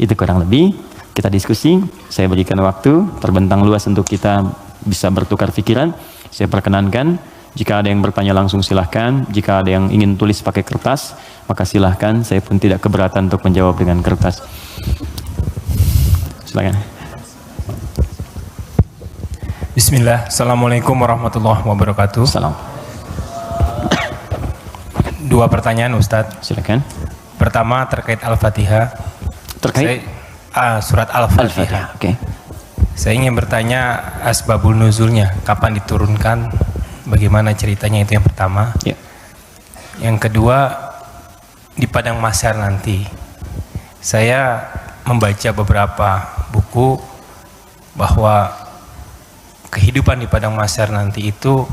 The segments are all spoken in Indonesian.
Itu kurang lebih kita diskusi. Saya berikan waktu terbentang luas untuk kita bisa bertukar pikiran. Saya perkenankan, jika ada yang bertanya langsung silahkan. Jika ada yang ingin tulis pakai kertas, maka silahkan. Saya pun tidak keberatan untuk menjawab dengan kertas. Silakan. Bismillah. Assalamualaikum warahmatullahi wabarakatuh. Salam. Dua pertanyaan Ustadz. Silakan. Pertama terkait Al-Fatihah. Terkait surat Al-Fatihah. Oke. Saya ingin bertanya asbabul nuzulnya, kapan diturunkan, bagaimana ceritanya, itu yang pertama. Ya. Yang kedua, di padang mahsyar nanti. Saya membaca beberapa buku bahwa kehidupan di padang mahsyar nanti itu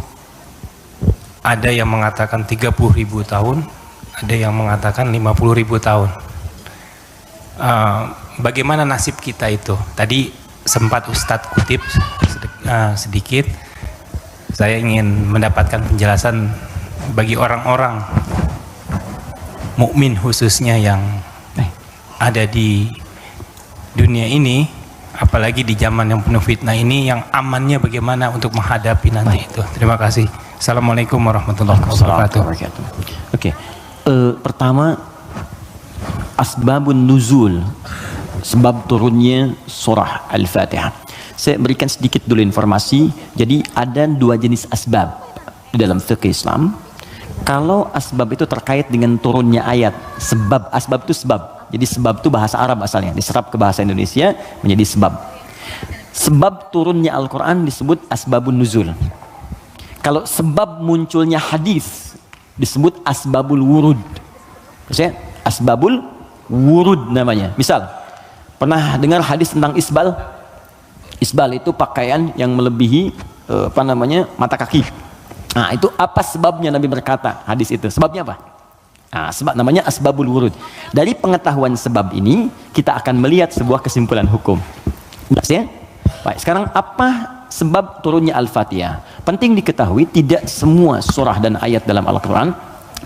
ada yang mengatakan 30.000 tahun, ada yang mengatakan 50.000 tahun. Bagaimana nasib kita itu? Tadi sempat Ustadz kutip sedikit. Saya ingin mendapatkan penjelasan bagi orang-orang mukmin khususnya yang ada di dunia ini, apalagi di zaman yang penuh fitnah ini, yang amannya bagaimana untuk menghadapi nanti itu. Terima kasih. Assalamualaikum warahmatullahi wabarakatuh. Oke. Pertama, asbabun nuzul, sebab turunnya surah Al-Fatihah. Saya berikan sedikit dulu informasi. Jadi ada dua jenis asbab di dalam fikih Islam. Kalau asbab itu terkait dengan turunnya ayat, sebab, asbab itu sebab. Jadi sebab itu bahasa Arab asalnya, diserap ke bahasa Indonesia menjadi sebab. Sebab turunnya Al-Quran disebut asbabun nuzul. Kalau sebab munculnya hadis disebut asbabul wurud. Maksudnya asbabul wurud namanya. Misal, pernah dengar hadis tentang isbal? Isbal itu pakaian yang melebihi mata kaki. Nah, itu apa sebabnya Nabi berkata hadis itu? Sebabnya apa? Nah, sebab namanya asbabul wurud. Dari pengetahuan sebab ini kita akan melihat sebuah kesimpulan hukum. Jelas ya? Baik, sekarang apa sebab turunnya Al-Fatihah? Penting diketahui tidak semua surah dan ayat dalam Al-Quran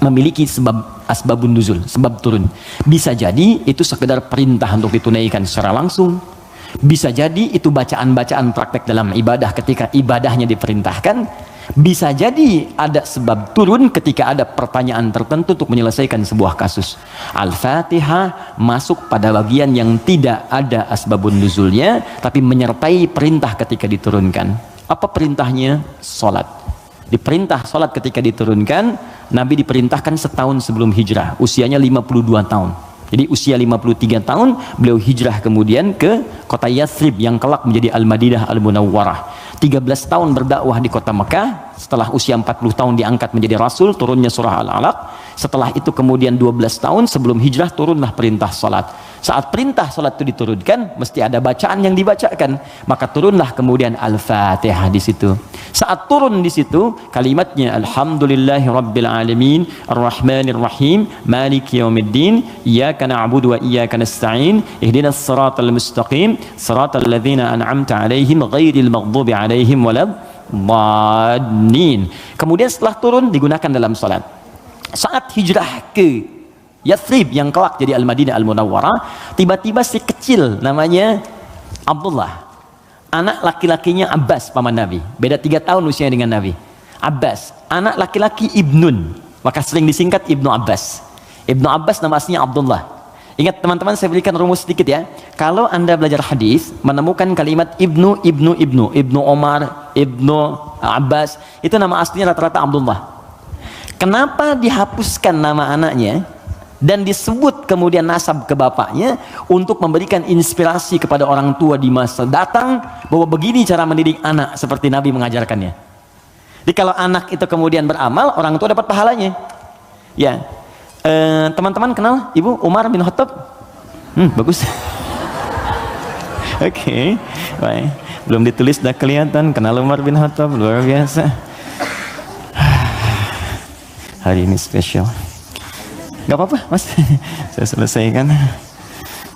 memiliki sebab asbabun nuzul, sebab turun. Bisa jadi itu sekedar perintah untuk ditunaikan secara langsung. Bisa jadi itu bacaan-bacaan praktek dalam ibadah ketika ibadahnya diperintahkan. Bisa jadi ada sebab turun ketika ada pertanyaan tertentu untuk menyelesaikan sebuah kasus. Al-Fatihah masuk pada bagian yang tidak ada asbabun nuzulnya, tapi menyertai perintah ketika diturunkan. Apa perintahnya? Salat. Diperintah salat ketika diturunkan. Nabi diperintahkan setahun sebelum hijrah, usianya 52 tahun. Jadi usia 53 tahun beliau hijrah kemudian ke kota Yathrib yang kelak menjadi Al-Madinah Al-Munawwarah. 13 tahun berdakwah di kota Mekah. Setelah usia 40 tahun diangkat menjadi Rasul, turunnya surah Al-Alaq. Setelah itu kemudian 12 tahun sebelum hijrah turunlah perintah salat. Saat perintah salat itu diturunkan, mesti ada bacaan yang dibacakan. Maka turunlah kemudian Al-Fatihah di situ. Saat turun di situ, kalimatnya Alhamdulillahi Rabbil Alamin, Ar-Rahmanir Rahim, Maliki Yaumiddin, Iyyaka na'budu wa iyyaka nasta'in, Ihdinas siratal mustaqim, siratal ladzina an'amta 'alaihim ghairil maghdubi 'alaihim waladdallin. Kemudian setelah turun digunakan dalam salat. Saat hijrah ke Yathrib yang kelak jadi Al-Madinah Al-Munawwarah, tiba-tiba si kecil namanya Abdullah, anak laki-lakinya Abbas paman Nabi, beda 3 tahun usianya dengan Nabi. Abbas, anak laki-laki Ibnun, maka sering disingkat Ibnu Abbas. Ibnu Abbas nama aslinya Abdullah. Ingat teman-teman, saya berikan rumus sedikit ya. Kalau Anda belajar hadis, menemukan kalimat Ibnu Omar, Ibnu Abbas, itu nama aslinya rata-rata Abdullah. Kenapa dihapuskan nama anaknya dan disebut kemudian nasab ke bapaknya? Untuk memberikan inspirasi kepada orang tua di masa datang bahwa begini cara mendidik anak seperti Nabi mengajarkannya. Jadi kalau anak itu kemudian beramal, orang tua dapat pahalanya. Ya, teman-teman kenal Ibu Umar bin Khattab? Bagus. Oke, baik. Belum ditulis, dah kelihatan kenal Umar bin Khattab, luar biasa. Hari ini spesial. Gak apa-apa mas, saya selesaikan.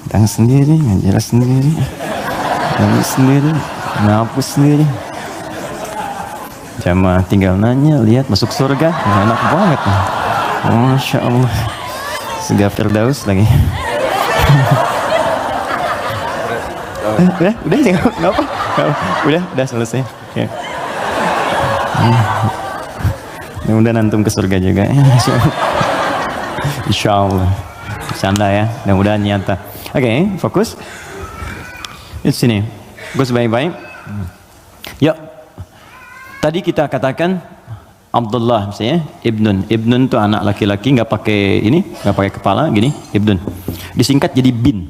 Datang sendiri, ngajar sendiri, nangis sendiri, ngapus sendiri. Jamaah tinggal nanya, lihat masuk surga, enak banget. Masya Allah, surga Firdaus lagi. Udah sih, nggak apa. Udah selesai. Ya. Mudah-mudahan antum ke surga juga. Insya Allah. Bercanda ya, mudah-mudahan nyata. Oke, fokus. Di sini, fokus baik-baik. Yuk, tadi kita katakan Abdullah misalnya, Ibnun itu anak laki-laki, nggak pakai ini, nggak pakai kepala, gini, Ibnun. Disingkat jadi bin.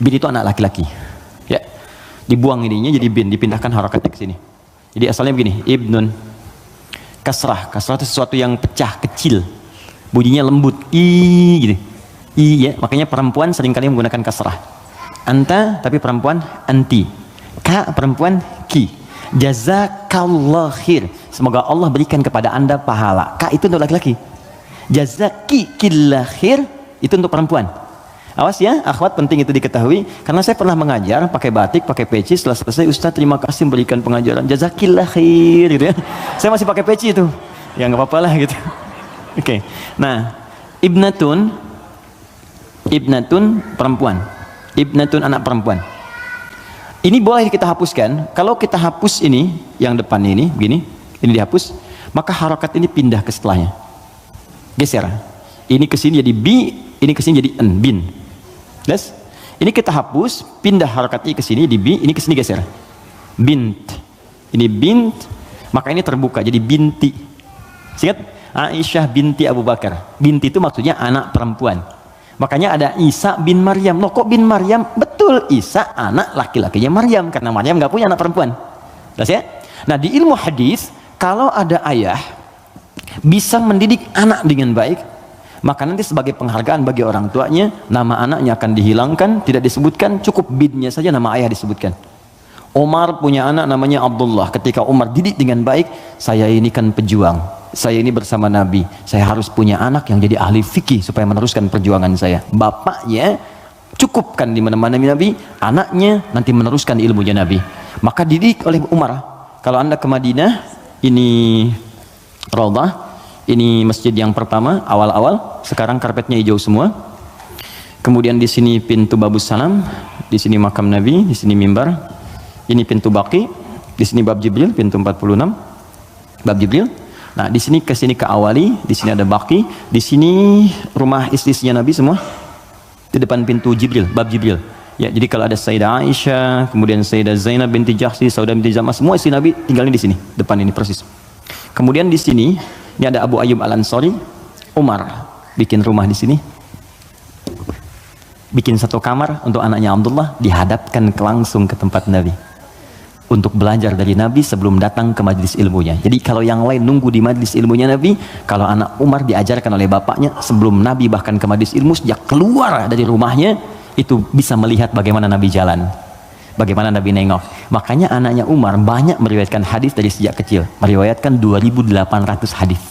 Bin itu anak laki-laki. Ya, dibuang ininya jadi bin, dipindahkan harakatnya ke sini. Jadi asalnya begini, Ibnun. Kasrah itu sesuatu yang pecah, kecil. Bunyinya lembut, gitu. Ya, makanya perempuan seringkali menggunakan kasrah. Anta, tapi perempuan anti. Ka, perempuan ki. Jazakallah khair. Semoga Allah berikan kepada anda pahala. Ka itu untuk laki-laki. Jazakillah khair itu untuk perempuan. Awas ya, akhwat, penting itu diketahui. Karena saya pernah mengajar pakai batik, pakai peci. Setelah selesai, Ustaz terima kasih memberikan pengajaran. Jazakillah khair, gitu ya. Saya masih pakai peci itu. Ya nggak apa-apa lah gitu. Oke. Nah, ibnatun perempuan. Ibnatun anak perempuan. Ini boleh kita hapuskan. Kalau kita hapus ini, yang depan ini, begini, ini dihapus, maka harokat ini pindah ke setelahnya. Geser. Ini ke sini jadi bi, ini ke sini jadi en, bin. Yes? Ini kita hapus, pindah harokatnya ke sini di bi, ini ke sini geser. Bint. Ini bint, maka ini terbuka jadi binti. Ingat? Aisyah binti Abu Bakar. Binti itu maksudnya anak perempuan. Makanya ada Isa bin Maryam. Loh kok bin Maryam? Betul, Isa anak laki-lakinya Maryam, karena Maryam nggak punya anak perempuan. Jelas ya? Nah, di ilmu hadis, kalau ada ayah bisa mendidik anak dengan baik, maka nanti sebagai penghargaan bagi orang tuanya, nama anaknya akan dihilangkan, tidak disebutkan, cukup binnya saja nama ayah disebutkan. Umar punya anak namanya Abdullah. Ketika Umar didik dengan baik, saya ini kan pejuang, saya ini bersama Nabi, saya harus punya anak yang jadi ahli fikih supaya meneruskan perjuangan saya. Bapaknya cukupkan di mana-mana Nabi, anaknya nanti meneruskan ilmunya Nabi. Maka didik oleh Umar. Kalau anda ke Madinah, ini Raudhah, ini masjid yang pertama awal-awal, sekarang karpetnya hijau semua. Kemudian di sini pintu Babus Salam, di sini makam Nabi, di sini mimbar. Ini pintu Baqi, di sini bab Jibril, pintu 46, bab Jibril. Nah, di sini ke sini ke Awali, di sini ada Baqi, di sini rumah istri-istrinya Nabi semua. Di depan pintu Jibril, bab Jibril. Ya, jadi kalau ada Sayyidah Aisyah, kemudian Sayyidah Zainab binti Jahsy, Saudah binti Zam'ah, semua istri Nabi tinggalnya di sini, depan ini persis. Kemudian di sini, ini ada Abu Ayyub Al-Ansari. Umar bikin rumah di sini, bikin satu kamar untuk anaknya Abdullah, dihadapkan langsung ke tempat Nabi untuk belajar dari Nabi sebelum datang ke majlis ilmunya. Jadi kalau yang lain nunggu di majlis ilmunya Nabi, kalau anak Umar diajarkan oleh bapaknya sebelum Nabi bahkan ke majlis ilmu, sejak keluar dari rumahnya itu bisa melihat bagaimana Nabi jalan, bagaimana Nabi nengok. Makanya anaknya Umar banyak meriwayatkan hadis dari sejak kecil, meriwayatkan 2.800 hadis.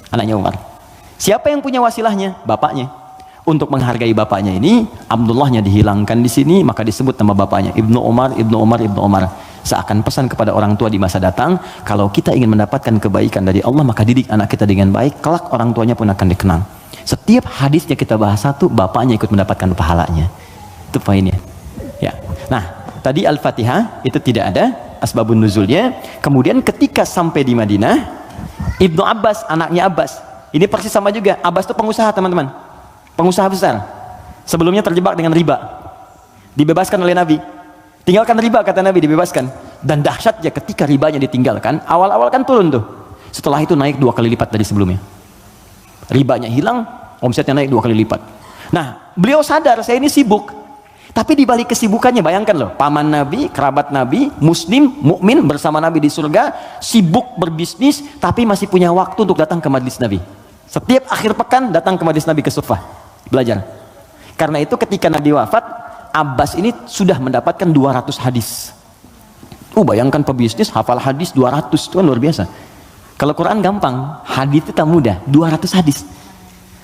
Anaknya Umar. Siapa yang punya wasilahnya? Bapaknya. Untuk menghargai bapaknya ini, Abdullahnya dihilangkan di sini, maka disebut nama bapaknya Ibnu Umar, Ibnu Umar, Ibnu Umar. Seakan pesan kepada orang tua di masa datang, kalau kita ingin mendapatkan kebaikan dari Allah, maka didik anak kita dengan baik, kelak orang tuanya pun akan dikenang. Setiap hadisnya kita bahas satu, bapaknya ikut mendapatkan pahalanya. Itu poinnya. Ya. Nah, tadi Al-Fatihah itu tidak ada asbabun nuzulnya. Kemudian ketika sampai di Madinah, Ibnu Abbas, anaknya Abbas, ini persis sama juga. Abbas itu pengusaha, teman-teman. Pengusaha besar, sebelumnya terjebak dengan riba, dibebaskan oleh Nabi. Tinggalkan riba, kata Nabi, dibebaskan. Dan dahsyatnya ketika ribanya ditinggalkan, awal-awal kan turun tuh, setelah itu naik 2 kali lipat dari sebelumnya. Ribanya hilang, omsetnya naik 2 kali lipat. Nah, beliau sadar saya ini sibuk, tapi di balik kesibukannya, bayangkan loh, paman Nabi, kerabat Nabi, muslim, mukmin bersama Nabi di surga, sibuk berbisnis, tapi masih punya waktu untuk datang ke majlis Nabi. Setiap akhir pekan datang ke majlis Nabi ke Sufah belajar. Karena itu ketika Nabi wafat, Abbas ini sudah mendapatkan 200 hadis. Bayangkan pebisnis hafal hadis 200, itu kan luar biasa. Kalau Quran gampang, hadis itu tak mudah, 200 hadis.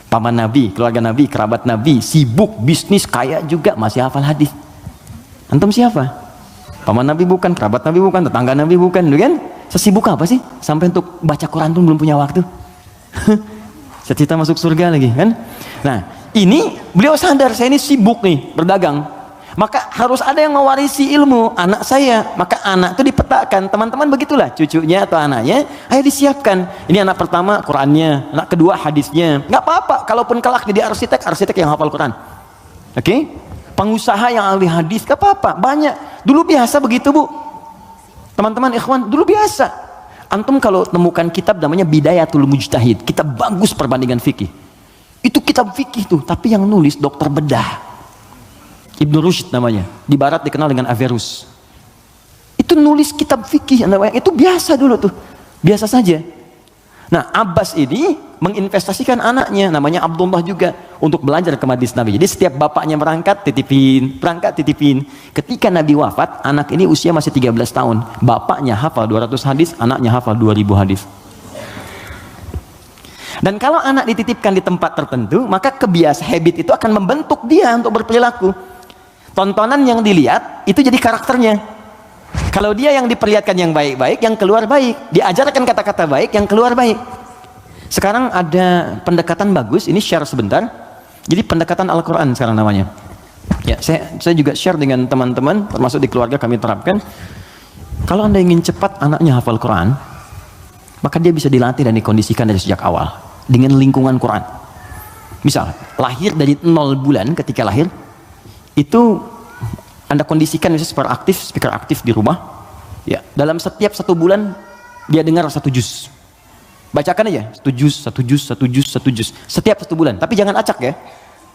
Paman Nabi, keluarga Nabi, kerabat Nabi, sibuk bisnis, kaya juga, masih hafal hadis. Antum siapa? Paman Nabi bukan, kerabat Nabi bukan, tetangga Nabi bukan, kan? Sesibuk apa sih sampai untuk baca Quran pun belum punya waktu? Cita-cita masuk surga lagi, kan? Nah, ini beliau sadar, saya ini sibuk nih berdagang. Maka harus ada yang mewarisi ilmu anak saya. Maka anak itu dipetakan, teman-teman begitulah, cucunya atau anaknya, ayo disiapkan. Ini anak pertama Qurannya, anak kedua hadisnya. Nggak apa-apa, kalaupun kelak jadi arsitek yang hafal Quran. Oke? Pengusaha yang ahli hadis, nggak apa-apa, banyak. Dulu biasa begitu, Bu. Teman-teman ikhwan, dulu biasa. Antum kalau temukan kitab namanya Bidayatul Mujtahid, kitab bagus perbandingan fikih. Itu kitab fikih tuh, tapi yang nulis dokter bedah. Ibnu Rushd namanya, di barat dikenal dengan Averroes. Itu nulis kitab fikih, itu biasa dulu tuh, biasa saja. Nah, Abbas ini menginvestasikan anaknya, namanya Abdullah juga, untuk belajar ke majlis Nabi. Jadi setiap bapaknya berangkat titipin. Ketika Nabi wafat, anak ini usia masih 13 tahun. Bapaknya hafal 200 hadis, anaknya hafal 2000 hadis. Dan kalau anak dititipkan di tempat tertentu, maka habit itu akan membentuk dia untuk berperilaku. Tontonan yang dilihat itu jadi karakternya. Kalau dia yang diperlihatkan yang baik-baik, yang keluar baik, diajarkan kata-kata baik, yang keluar baik. Sekarang ada pendekatan bagus, ini share sebentar. Jadi pendekatan Al-Quran sekarang namanya. Ya, saya juga share dengan teman-teman, termasuk di keluarga kami terapkan. Kalau Anda ingin cepat anaknya hafal Quran, maka dia bisa dilatih dan dikondisikan dari sejak awal dengan lingkungan Quran. Misal, lahir dari 0 bulan, ketika lahir itu Anda kondisikan misalnya speaker aktif di rumah. Ya, dalam setiap 1 bulan dia dengar 1 juz. Bacakan aja 1 juz. Setiap 1 bulan, tapi jangan acak ya.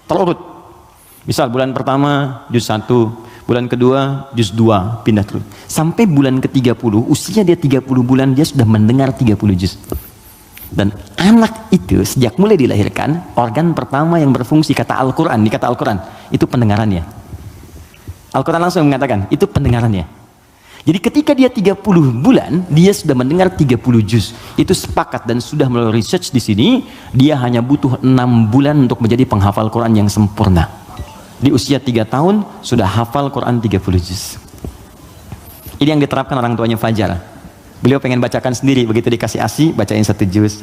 Terurut. Misal bulan pertama juz 1, bulan kedua juz 2, pindah terus. Sampai bulan ke-30, usia dia 30 bulan, dia sudah mendengar 30 juz. Dan anak itu sejak mulai dilahirkan, organ pertama yang berfungsi kata Al-Quran, itu pendengarannya. Al-Quran langsung mengatakan, itu pendengarannya. Jadi ketika dia 30 bulan, dia sudah mendengar 30 juz. Itu sepakat dan sudah melalui research di sini, dia hanya butuh 6 bulan untuk menjadi penghafal Quran yang sempurna. Di usia 3 tahun, sudah hafal Quran 30 juz. Ini yang diterapkan orang tuanya Fajar. Beliau pengen bacakan sendiri, begitu dikasih ASI, bacain 1 juz.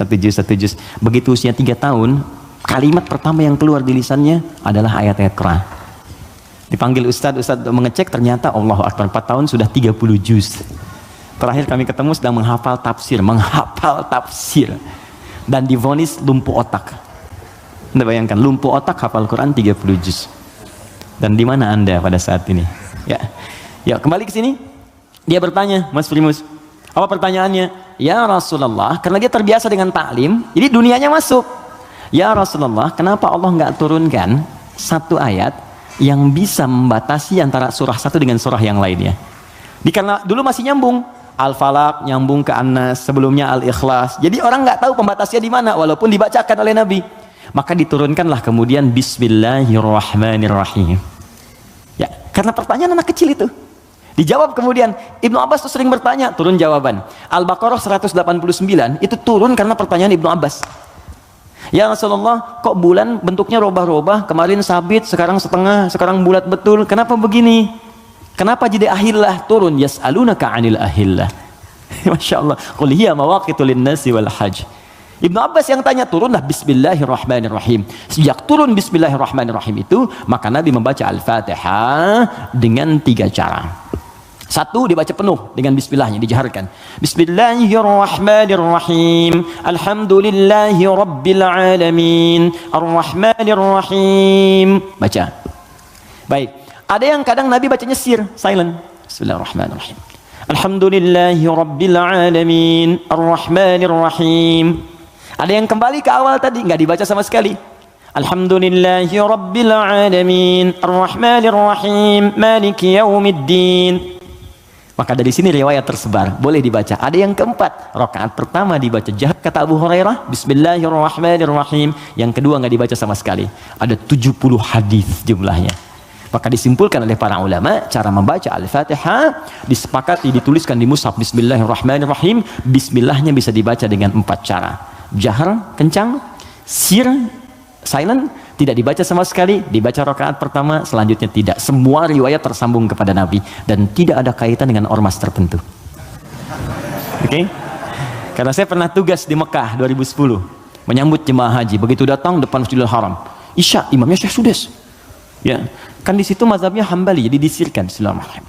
Begitu usia 3 tahun, kalimat pertama yang keluar di lisannya adalah ayat-ayat Quran. Dipanggil Ustadz untuk mengecek, ternyata Allahu Akbar, 4 tahun sudah 30 juz. Terakhir kami ketemu sedang menghafal tafsir. Dan divonis lumpuh otak. Anda bayangkan, lumpuh otak hafal Quran 30 juz. Dan di mana Anda pada saat ini? Ya, kembali ke sini. Dia bertanya, Mas Primus, apa pertanyaannya? Ya Rasulullah, karena dia terbiasa dengan taklim, jadi dunianya masuk. Ya Rasulullah, kenapa Allah nggak turunkan 1 ayat yang bisa membatasi antara surah satu dengan surah yang lainnya? Karena dulu masih nyambung, Al-Falaq nyambung ke An-Nas, sebelumnya Al-Ikhlas. Jadi orang nggak tahu pembatasnya di mana, walaupun dibacakan oleh Nabi. Maka diturunkanlah kemudian Bismillahirrahmanirrahim. Ya, karena pertanyaan anak kecil itu dijawab kemudian. Ibnu Abbas tuh sering bertanya, turun jawaban. Al-Baqarah 189 itu turun karena pertanyaan Ibnu Abbas. Ya Rasulullah, kok bulan bentuknya robah-robah, kemarin sabit, sekarang setengah, sekarang bulat betul, kenapa begini? Kenapa jadi ahillah turun? Yas'alunaka 'anil ahillah. Masya Allah. Qul hiya mawaqitu lin-nasi wal hajj. Ibnu Abbas yang tanya, turunlah Bismillahirrahmanirrahim. Sejak turun Bismillahirrahmanirrahim itu, maka Nabi membaca Al-Fatihah dengan 3 cara. 1, dibaca penuh dengan bismillahnya, dijaharkan. Bismillahirrahmanirrahim. Alhamdulillahi rabbil alamin. Ar-Rahmanirrahim. Baca. Baik. Ada yang kadang Nabi bacanya silent. Bismillahirrahmanirrahim. Alhamdulillahi rabbil alamin. Ar-Rahmanirrahim. Ada yang kembali ke awal tadi, nggak dibaca sama sekali. Alhamdulillahi rabbil alamin. Ar-Rahmanirrahim. Maliki yaumiddin. Maka dari sini riwayat tersebar, boleh dibaca. Ada yang keempat, rakaat pertama dibaca jahat kata Abu Hurairah, Bismillahirrahmanirrahim. Yang kedua nggak dibaca sama sekali. Ada 70 hadis jumlahnya. Maka disimpulkan oleh para ulama, cara membaca Al-Fatihah disepakati, dituliskan di mushaf Bismillahirrahmanirrahim. Bismillahnya bisa dibaca dengan 4 cara. Jahar, kencang, silent, tidak dibaca sama sekali, dibaca rakaat pertama, selanjutnya tidak. Semua riwayat tersambung kepada Nabi dan tidak ada kaitan dengan ormas tertentu. Oke? Karena saya pernah tugas di Mekah 2010 menyambut jemaah haji. Begitu datang depan Masjidil Haram, Isya, imamnya Syekh Sudes. Ya, Kan di situ mazhabnya Hambali, jadi disirkan. Bismillahirrahmanirrahim.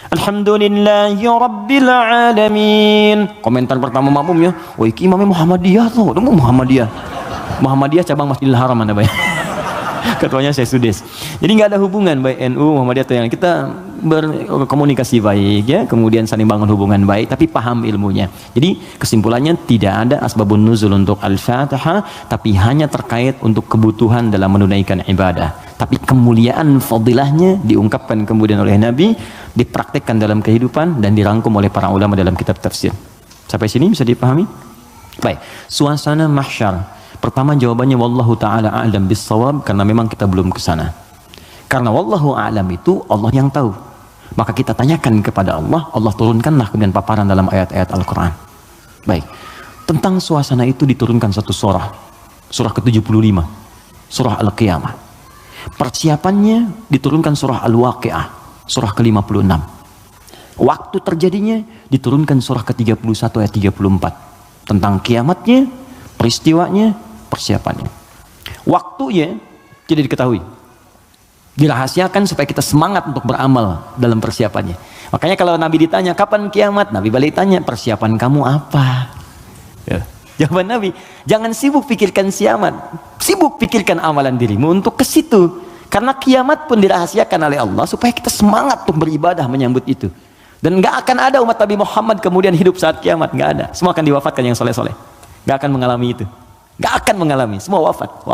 Alhamdulillahi Rabbil Alamin. Komentar pertama makmumnya, oh iki imamnya Muhammadiyah tuh, Muhammadiyah cabang Masjidil Haram mana Bay? Ketuanya saya Sudes. Jadi nggak ada hubungan baik NU Muhammadiyah atau yang kita berkomunikasi baik ya, kemudian saling bangun hubungan baik, tapi paham ilmunya. Jadi kesimpulannya tidak ada asbabun nuzul untuk Al-Fatihah, tapi hanya terkait untuk kebutuhan dalam menunaikan ibadah. Tapi kemuliaan fadilahnya diungkapkan kemudian oleh Nabi, dipraktekkan dalam kehidupan dan dirangkum oleh para ulama dalam kitab tafsir. Sampai sini bisa dipahami? Baik, suasana mahsyar. Pertama jawabannya wallahu taala a'lam bis-shawab, karena memang kita belum ke sana. Karena wallahu a'lam itu Allah yang tahu. Maka kita tanyakan kepada Allah, Allah turunkanlah kemudian paparan dalam ayat-ayat Al-Qur'an. Baik. Tentang suasana itu diturunkan satu surah. Surah ke-75. Surah Al-Qiyamah. Persiapannya diturunkan surah Al-Waqi'ah, surah ke-56. Waktu terjadinya diturunkan surah ke-31 ayat 34. Tentang kiamatnya, peristiwanya, persiapannya. Waktunya tidak diketahui, dirahasiakan supaya kita semangat untuk beramal dalam persiapannya. Makanya kalau Nabi ditanya kapan kiamat, Nabi balik tanya persiapan kamu apa ya. Jawaban Nabi, jangan sibuk pikirkan kiamat, sibuk pikirkan amalan dirimu untuk ke situ. Karena kiamat pun dirahasiakan oleh Allah supaya kita semangat untuk beribadah menyambut itu. Dan nggak akan ada umat Nabi Muhammad kemudian hidup saat kiamat, nggak ada. Semua akan diwafatkan yang soleh-soleh. Nggak akan mengalami itu, nggak akan mengalami, semua wafat.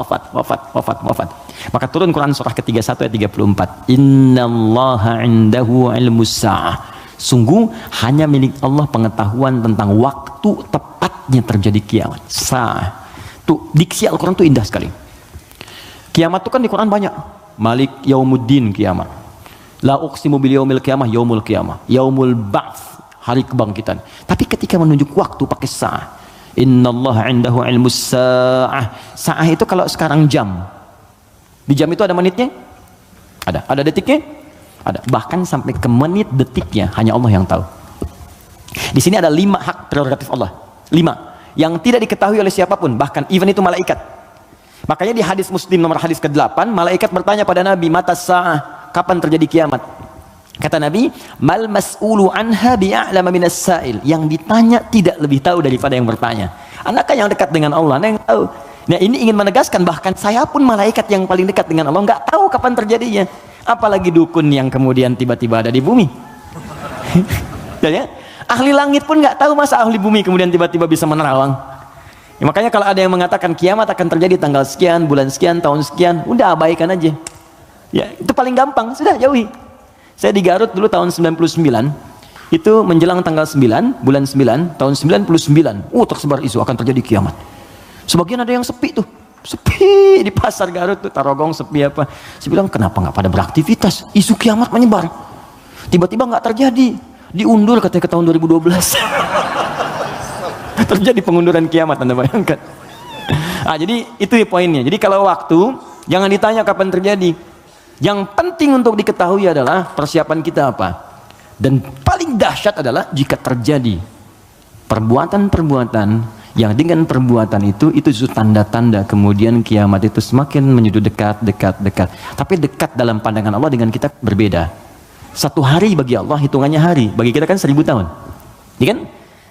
Maka turun Quran surah ke-31 ayat 34. Innallaha indahu ilmus sa'ah. Sungguh hanya milik Allah pengetahuan tentang waktu tepatnya terjadi kiamat. Sa'ah. Tuh diksi Al-Quran tuh indah sekali. Kiamat tuh kan di Quran banyak. Malik yaumuddin kiamat. La uqsimu bil yaumil qiyamah, yaumul qiyamah. Yaumul ba'ts, hari kebangkitan. Tapi ketika menunjuk waktu pakai sa'ah. Innallaha indahu ilmus sa'ah. Sa'ah itu kalau sekarang jam. Di jam itu ada menitnya? Ada detiknya? Ada. Bahkan sampai ke menit detiknya hanya Allah yang tahu. Di sini ada 5 hak prerogatif Allah. 5 yang tidak diketahui oleh siapapun, bahkan even itu malaikat. Makanya di hadis Muslim nomor hadis ke-8, malaikat bertanya pada Nabi, mata sa'ah, kapan terjadi kiamat? Kata Nabi, mal mas'ulu anha bi'a'lama minas sa'il. Yang ditanya tidak lebih tahu daripada yang bertanya. Anaknya yang dekat dengan Allah, yang tahu. Nah ini ingin menegaskan bahkan saya pun malaikat yang paling dekat dengan Allah nggak tahu kapan terjadinya. Apalagi dukun yang kemudian tiba-tiba ada di bumi. Ya, ahli langit pun nggak tahu masa ahli bumi kemudian tiba-tiba bisa menerawang. Ya, makanya kalau ada yang mengatakan kiamat akan terjadi tanggal sekian, bulan sekian, tahun sekian, udah abaikan aja. Ya itu paling gampang, sudah jauhi. Saya di Garut dulu tahun 99, itu menjelang tanggal 9, bulan 9, tahun 99, tersebar isu akan terjadi kiamat. Sebagian ada yang sepi tuh, sepi di pasar Garut tuh, Tarogong sepi apa. Saya bilang kenapa nggak pada beraktivitas, isu kiamat menyebar. Tiba-tiba nggak terjadi, diundur katanya ke tahun 2012. Terjadi pengunduran kiamat, Anda bayangkan. Jadi itu poinnya. Jadi kalau waktu, jangan ditanya kapan terjadi. Yang penting untuk diketahui adalah persiapan kita apa. Dan paling dahsyat adalah jika terjadi perbuatan-perbuatan yang dengan perbuatan itu tanda-tanda kemudian kiamat itu semakin menuju dekat. Tapi dekat dalam pandangan Allah dengan kita berbeda. Satu hari bagi Allah hitungannya hari, bagi kita kan 1000 tahun. Ya kan?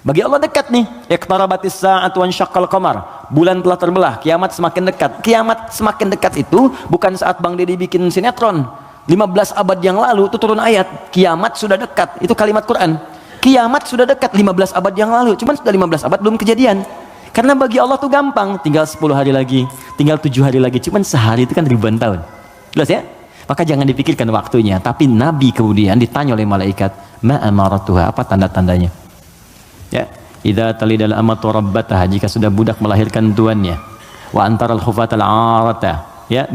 Bagi Allah dekat nih. Iqtarabatis sa'atu wansyaqqal qamar. Bulan telah terbelah, kiamat semakin dekat. Kiamat semakin dekat itu bukan saat Bang Deddy bikin sinetron 15 abad yang lalu itu turun ayat kiamat sudah dekat, itu kalimat Quran. Kiamat sudah dekat 15 abad yang lalu, cuman sudah 15 abad belum kejadian. Karena bagi Allah tuh gampang, tinggal 10 hari lagi, tinggal 7 hari lagi, cuman sehari itu kan ribuan tahun. Jelas ya? Maka jangan dipikirkan waktunya. Tapi Nabi kemudian ditanya oleh malaikat, ma amaratuha, apa tanda-tandanya? Ya, idza talidal amatu rabbataha, jika sudah budak melahirkan tuannya. Wa antaral khufatal arata, ya,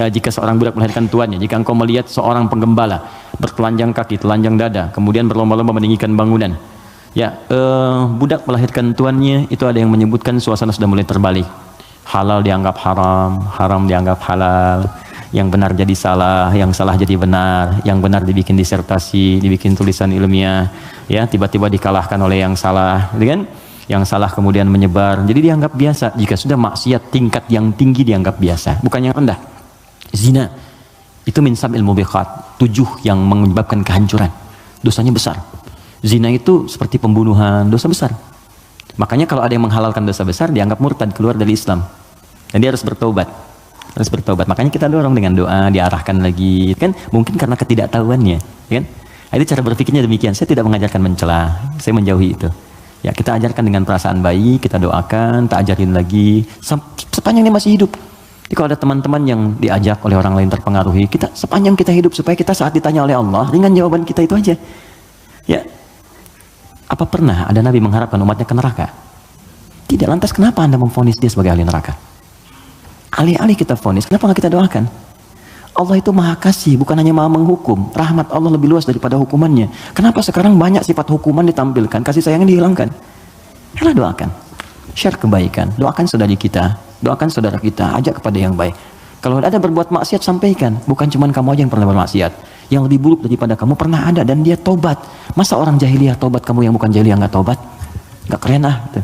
jika seorang budak melahirkan tuannya, jika engkau melihat seorang penggembala bertelanjang kaki, telanjang dada, kemudian berlomba-lomba meninggikan bangunan, ya, budak melahirkan tuannya, itu ada yang menyebutkan suasana sudah mulai terbalik. Halal dianggap haram, haram dianggap halal, yang benar jadi salah, yang salah jadi benar, yang benar dibikin disertasi, dibikin tulisan ilmiah, ya, tiba-tiba dikalahkan oleh yang salah, kan? Yang salah kemudian menyebar, jadi dianggap biasa. Jika sudah maksiat tingkat yang tinggi dianggap biasa, bukan yang rendah. Zina Itu min sab'il mubiqat, 7 yang menyebabkan kehancuran. Dosanya besar. Zina itu seperti pembunuhan, dosa besar. Makanya kalau ada yang menghalalkan dosa besar, dianggap murtad, keluar dari Islam. Dan dia harus bertaubat. Harus bertaubat. Makanya kita dorong dengan doa, diarahkan lagi. Kan mungkin karena ketidaktahuannya. Kan? Itu cara berpikirnya demikian. Saya tidak mengajarkan mencela, saya menjauhi itu. Ya, kita ajarkan dengan perasaan baik, kita doakan, tak ajarin lagi. Sepanjang dia masih hidup. Jadi kalau ada teman-teman yang diajak oleh orang lain terpengaruhi, kita sepanjang kita hidup, supaya kita saat ditanya oleh Allah, ringan jawaban kita itu aja. Ya, apa pernah ada Nabi mengharapkan umatnya ke neraka? Tidak. Lantas kenapa Anda memvonis dia sebagai ahli neraka? Alih-alih kita vonis, kenapa nggak kita doakan? Allah itu maha kasih, bukan hanya maha menghukum. Rahmat Allah lebih luas daripada hukumannya. Kenapa sekarang banyak sifat hukuman ditampilkan, kasih sayangnya dihilangkan? Yalah, doakan. Share kebaikan, doakan saudari kita, doakan saudara kita, ajak kepada yang baik. Kalau ada berbuat maksiat, sampaikan. Bukan cuma kamu aja yang pernah bermaksiat. Yang lebih buruk daripada kamu pernah ada, dan dia tobat. Masa orang jahiliyah tobat, kamu yang bukan jahiliyah nggak tobat? Nggak keren ah. Gitu.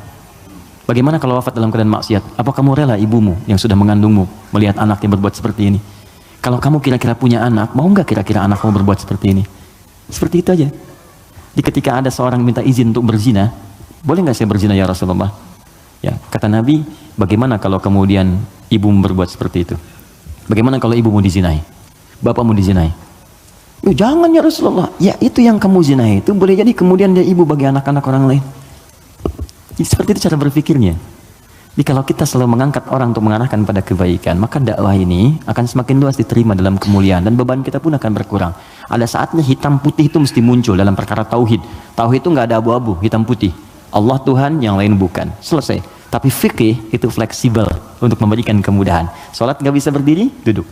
Bagaimana kalau wafat dalam keadaan maksiat? Apa kamu rela ibumu yang sudah mengandungmu melihat anaknya berbuat seperti ini? Kalau kamu kira-kira punya anak, mau nggak kira-kira anak kamu berbuat seperti ini? Seperti itu aja. Di ketika ada seorang minta izin untuk berzina, boleh nggak saya berzina ya Rasulullah? Ya, kata Nabi, bagaimana kalau kemudian ibumu berbuat seperti itu? Bagaimana kalau ibumu dizinai? Bapakmu dizinai? Ya, jangan ya Rasulullah. Ya, itu yang kamu zinai itu boleh jadi kemudian dia ibu bagi anak-anak orang lain. Seperti itu cara berpikirnya. Jadi kalau kita selalu mengangkat orang untuk mengarahkan pada kebaikan, maka dakwah ini akan semakin luas diterima dalam kemuliaan, dan beban kita pun akan berkurang. Ada saatnya hitam putih itu mesti muncul dalam perkara tauhid. Tauhid itu nggak ada abu-abu, hitam putih. Allah Tuhan, yang lain bukan. Selesai. Tapi fikih itu fleksibel untuk memberikan kemudahan. Sholat nggak bisa berdiri, duduk.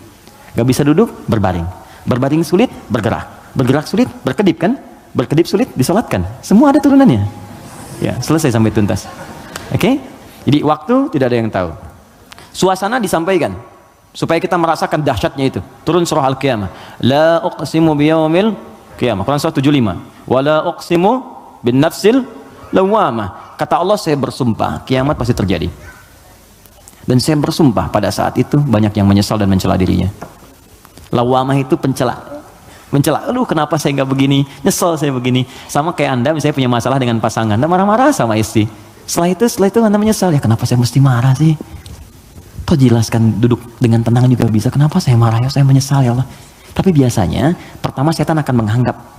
Nggak bisa duduk, berbaring. Berbaring sulit, bergerak. Bergerak sulit, berkedip kan? Berkedip sulit, disolatkan. Semua ada turunannya. Ya, selesai sampai tuntas. Oke? Jadi waktu tidak ada yang tahu. Suasana disampaikan supaya kita merasakan dahsyatnya itu. Turun surah Al-Qiyamah. La uqsimu biyaumil qiyamah. Quran surah 75. Wa la uqsimu bin nafsil lawwamah. Kata Allah, saya bersumpah kiamat pasti terjadi. Dan saya bersumpah pada saat itu banyak yang menyesal dan mencela dirinya. Lawwamah itu pencela. Mencela, aduh kenapa saya nggak begini, nyesel saya begini. Sama kayak Anda misalnya punya masalah dengan pasangan, Anda marah-marah sama istri. Setelah itu Anda menyesal, ya kenapa saya mesti marah sih? Toh jelaskan, duduk dengan tenang juga bisa. Kenapa saya marah ya, saya menyesal ya Allah. Tapi biasanya pertama setan akan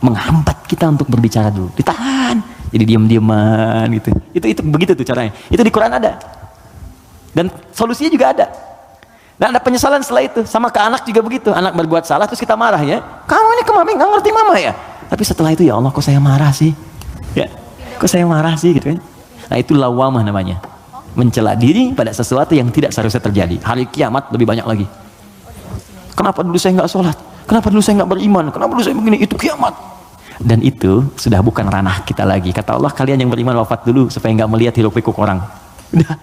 menghambat kita untuk berbicara dulu, ditahan, jadi diam-diaman gitu. Itu begitu tuh caranya. Itu di Quran ada, dan solusinya juga ada. Dan ada penyesalan setelah itu. Sama ke anak juga begitu. Anak berbuat salah terus kita marah ya. Kamu ini kemami nggak ngerti mama ya. Tapi setelah itu ya Allah, kok saya marah sih? Ya, kok saya marah sih gitu kan? Nah itu lawamah namanya. Mencela diri pada sesuatu yang tidak seharusnya terjadi. Hari kiamat lebih banyak lagi. Kenapa dulu saya nggak sholat? Kenapa dulu saya nggak beriman? Kenapa dulu saya begini? Itu kiamat. Dan itu sudah bukan ranah kita lagi. Kata Allah, kalian yang beriman wafat dulu supaya nggak melihat hiruk pikuk orang. Udah.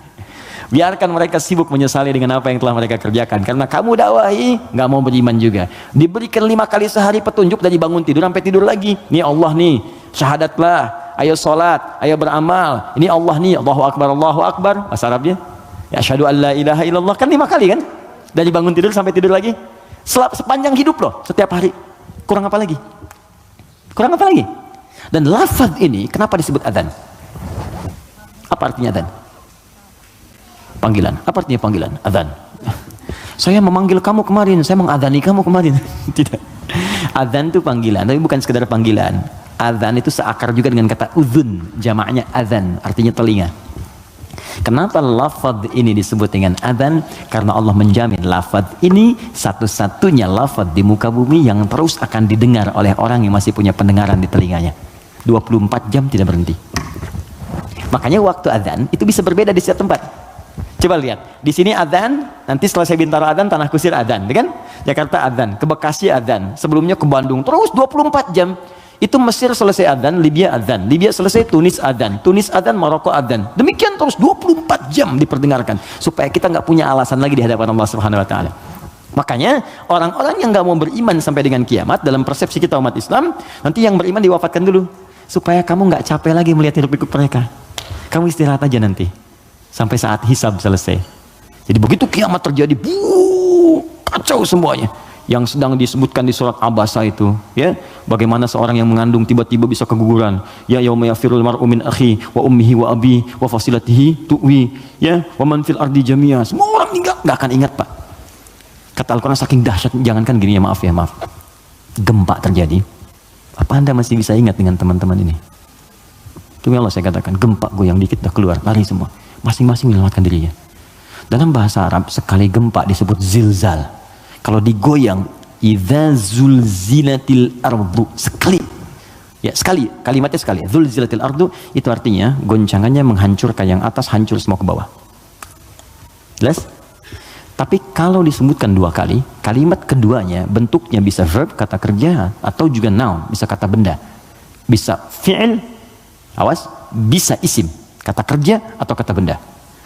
Biarkan mereka sibuk menyesali dengan apa yang telah mereka kerjakan. Karena kamu dakwahi, nggak mau beriman juga. Diberikan 5 kali sehari petunjuk dari bangun tidur sampai tidur lagi. Nih Allah nih, syahadatlah, ayo sholat, ayo beramal. Ini Allah nih, Allahu Akbar. Bahasa Arabnya, ya asyhadu an la ilaha illallah. Kan 5 kali kan? Dari bangun tidur sampai tidur lagi. Sepanjang hidup loh, setiap hari. Kurang apa lagi? Kurang apa lagi? Dan lafaz ini, kenapa disebut adzan? Apa artinya adzan? Panggilan. Apa artinya panggilan? Adzan. Saya memanggil kamu kemarin, saya mengadani kamu kemarin. Tidak. Adzan itu panggilan, tapi bukan sekedar panggilan. Adzan itu seakar juga dengan kata uzun, jamaknya adzan, artinya telinga. Kenapa lafaz ini disebut dengan adzan? Karena Allah menjamin lafaz ini satu-satunya lafaz di muka bumi yang terus akan didengar oleh orang yang masih punya pendengaran di telinganya. 24 jam tidak berhenti. Makanya waktu adzan itu bisa berbeda di setiap tempat. Coba lihat, di sini adzan, nanti setelah saya Bintaro adzan, Tanah Kusir adzan, kan? Jakarta adzan, ke Bekasi adzan, sebelumnya ke Bandung, terus 24 jam. Itu Mesir selesai adzan, Libya adzan, Libya selesai Tunis adzan, Maroko adzan. Demikian terus 24 jam diperdengarkan, supaya kita nggak punya alasan lagi di hadapan Allah Subhanahu Wa Taala. Makanya orang-orang yang nggak mau beriman sampai dengan kiamat, dalam persepsi kita umat Islam, nanti yang beriman diwafatkan dulu, supaya kamu nggak capek lagi melihat hidup pikuk mereka. Kamu istirahat aja nanti. Sampai saat hisab selesai. Jadi begitu kiamat terjadi, kacau semuanya. yang sedang disebutkan di surat Abasa itu, ya, bagaimana seorang yang mengandung tiba-tiba bisa keguguran, ya yauma yafirul mar'u min akhi wa ummihi wa abi wa fasilatihi tuwi, ya, wa man fil ardi jami'a. Semua orang nggak akan ingat, Pak. Kata Al-Quran saking dahsyat, jangankan gini ya, maaf, gempa terjadi, apa Anda masih bisa ingat dengan teman-teman ini? Demi Allah saya katakan, gempa goyang dikit dah keluar, lari semua, masing-masing menyelamatkan dirinya. Dalam bahasa Arab sekali gempa disebut zilzal. Kalau digoyang, idza zulzilatil ardu, sekali, ya sekali, kalimatnya sekali, zulzilatil ardu, itu artinya goncangannya menghancurkan yang atas, hancur semua ke bawah. Jelas? Tapi kalau disebutkan 2 kali, kalimat keduanya bentuknya bisa verb, kata kerja, atau juga noun, bisa kata benda, bisa fi'il, awas, bisa isim, kata kerja atau kata benda.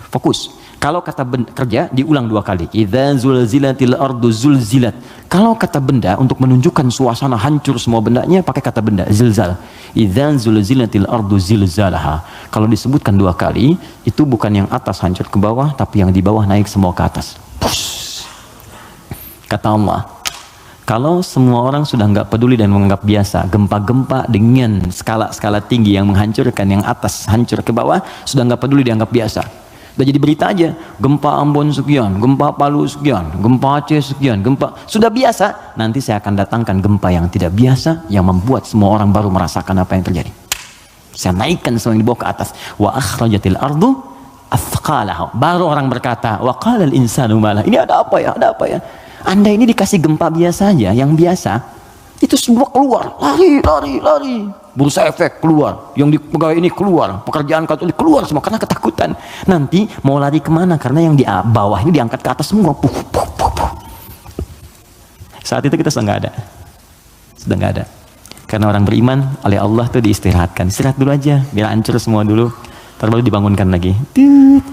Fokus. Kalau kata kerja diulang 2 kali, idza zulzilatil ardu zulzilat. Kalau kata benda untuk menunjukkan suasana hancur semua bendanya, pakai kata benda, zilzal. Idza zulzilatil ardu zilzalaha. Kalau disebutkan 2 kali, itu bukan yang atas hancur ke bawah, tapi yang di bawah naik semua ke atas. Push. Kata Allah, kalau semua orang sudah nggak peduli dan menganggap biasa gempa-gempa dengan skala-skala tinggi yang menghancurkan yang atas hancur ke bawah, sudah nggak peduli, dianggap biasa. Udah jadi berita aja, gempa Ambon sekian, gempa Palu sekian, gempa Aceh sekian, gempa, sudah biasa. Nanti saya akan datangkan gempa yang tidak biasa, yang membuat semua orang baru merasakan apa yang terjadi. Saya naikkan semua yang dibawa ke atas. Wa akhrajatil ardu athqalaha. Baru orang berkata, wa qalal insanu malah. Ini ada apa ya? Ada apa ya? Anda ini dikasih gempa biasa aja, yang biasa, itu semua keluar, lari. Bursa efek keluar, yang di pegawai ini keluar, pekerjaan kantor ini keluar semua karena ketakutan. Nanti mau lari kemana? Karena yang di bawah ini diangkat ke atas semua. Puh. Saat itu kita sudah nggak ada. Karena orang beriman oleh Allah tuh diistirahatkan. Istirahat dulu aja, biar hancur semua dulu. Terus baru dibangunkan lagi,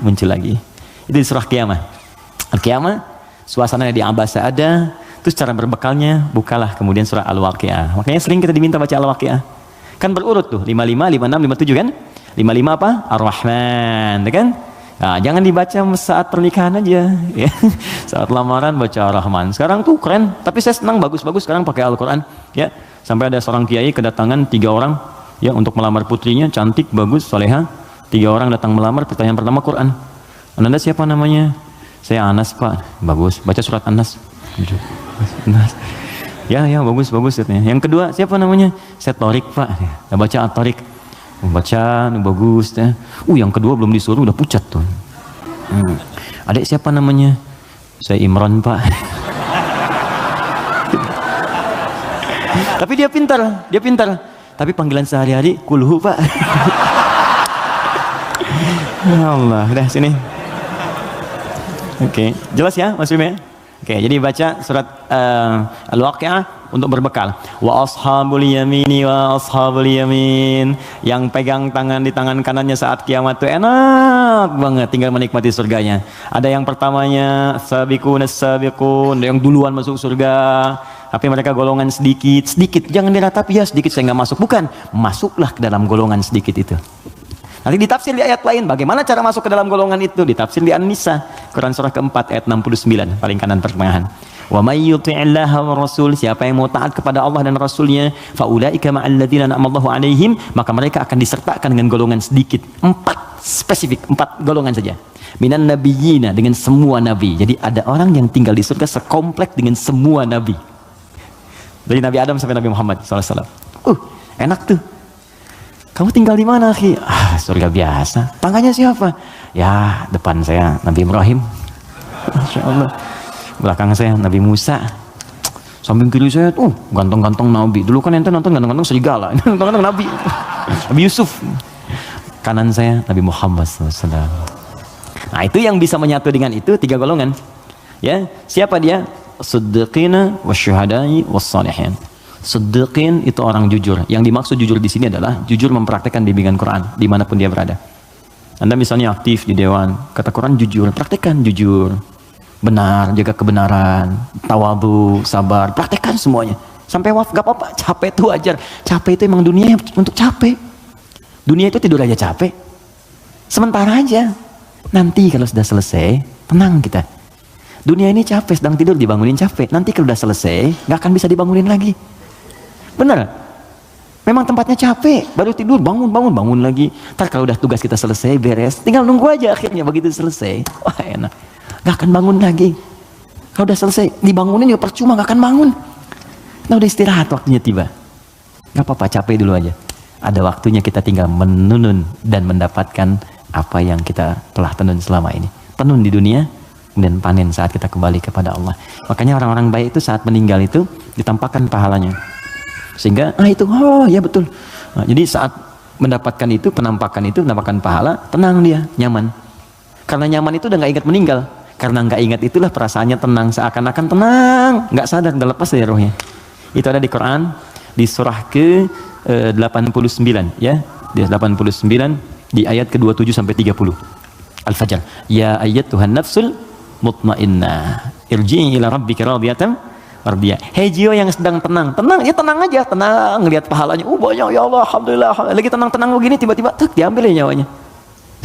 muncul lagi. Itu di surah Qiyamah. Al-Qiyamah, suasananya di Abasa ada. Terus cara berbekalnya, bukalah kemudian surah Al-Waqi'ah. Makanya sering kita diminta baca Al-Waqi'ah. Kan berurut tuh, 55, 56, 57 kan? 55 apa? Ar-Rahman, kan? Nah, jangan dibaca saat pernikahan aja, ya. Saat lamaran baca Ar-Rahman. Sekarang tuh keren, tapi saya senang, bagus-bagus sekarang pakai Al-Quran, ya. Sampai ada seorang kiai kedatangan 3 orang, ya, untuk melamar putrinya, cantik, bagus, soleha. 3 orang datang melamar, pertanyaan pertama Quran. Anda siapa namanya? Saya Anas, Pak. Bagus, baca surat Anas. Ya bagus katanya. Yang kedua siapa namanya? Saya Torik, Pak. Ya, baca At-Torik. Baca bagus ya. Yang kedua belum disuruh udah pucat tuh. Adik siapa namanya? Saya Imran, Pak. Tapi dia pintar. Tapi panggilan sehari-hari kulhu, Pak. Ya Allah, udah sini. Oke, jelas ya Mas Bima? Oke, jadi baca surat Al-Waqi'ah untuk berbekal. Wa ashabul yamini wa ashabul yamin. Yang pegang tangan di tangan kanannya saat kiamat itu enak banget, tinggal menikmati surganya. Ada yang pertamanya sabiqun, yang duluan masuk surga. Tapi mereka golongan sedikit. Jangan diratapi ya sedikit saya nggak masuk. Bukan, masuklah ke dalam golongan sedikit itu. Nanti ditafsir di ayat lain, bagaimana cara masuk ke dalam golongan itu? Ditafsir di An-Nisa, Quran surah keempat ayat 69, paling kanan pertengahan. Wa may yuti'illaha wa rasul, siapa yang mau taat kepada Allah dan Rasulnya, fa ulaika ma'al ladzina an'amallahu 'alaihim, maka mereka akan disertakan dengan golongan sedikit. 4 golongan saja. Minan nabiyyina, dengan semua nabi. Jadi ada orang yang tinggal di surga sekomplek dengan semua nabi. Dari Nabi Adam sampai Nabi Muhammad SAW. Enak tuh. Kamu tinggal di mana, akhi? Surga biasa. Tangannya siapa? Ya, depan saya Nabi Ibrahim. Masya Allah. Belakang saya Nabi Musa. Samping kiri saya tuh ganteng-ganteng Nabi. Dulu kan ente nonton ganteng-ganteng serigala. Ini ganteng-ganteng Nabi. Nabi Yusuf. Kanan saya Nabi Muhammad SAW. Nah, itu yang bisa menyatu dengan itu 3 golongan. Ya, siapa dia? Siddiqina wasyuhada'i wassalihin. Siddiqin itu orang jujur. Yang dimaksud jujur di sini adalah jujur mempraktekkan bimbingan Quran dimanapun dia berada. Anda misalnya aktif di dewan, kata Quran jujur, praktekkan jujur, benar, jaga kebenaran, tawadhu, sabar, praktekkan semuanya. Sampai gak apa-apa, capek itu wajar. Capek itu emang dunia untuk capek. Dunia itu tidur aja capek. Sementara aja. Nanti kalau sudah selesai, tenang kita. Dunia ini capek, sedang tidur dibangunin capek. Nanti kalau udah selesai, nggak akan bisa dibangunin lagi. Bener? Memang tempatnya capek, baru tidur, bangun lagi. Ntar kalau udah tugas kita selesai, beres, tinggal nunggu aja akhirnya begitu selesai. Wah enak, nggak akan bangun lagi. Kalau udah selesai, dibangunin juga percuma, nggak akan bangun. Nah udah istirahat, waktunya tiba. Nggak apa-apa, capek dulu aja. Ada waktunya kita tinggal menenun dan mendapatkan apa yang kita telah tenun selama ini. Tenun di dunia, dan panen saat kita kembali kepada Allah. Makanya orang-orang baik itu saat meninggal itu ditampakkan pahalanya. Sehingga, itu, oh ya betul. Nah, jadi saat mendapatkan itu, penampakan pahala, tenang dia, nyaman. Karena nyaman itu udah nggak ingat meninggal. Karena nggak ingat itulah perasaannya tenang, seakan-akan tenang, nggak sadar, udah lepas dari rohnya. Itu ada di Quran, di surah ke 89 ya, di 89 di ayat ke-27 sampai 30. Al-Fajr. Ya ayyatuhan nafsul mutmainnah, irji'i ila rabbika radiyatan mardiyah. Hei jiwa yang sedang tenang ya tenang aja, tenang ngelihat pahalanya. Banyak ya Allah, alhamdulillah. Lagi tenang-tenang begini tiba-tiba diambil ya nyawanya.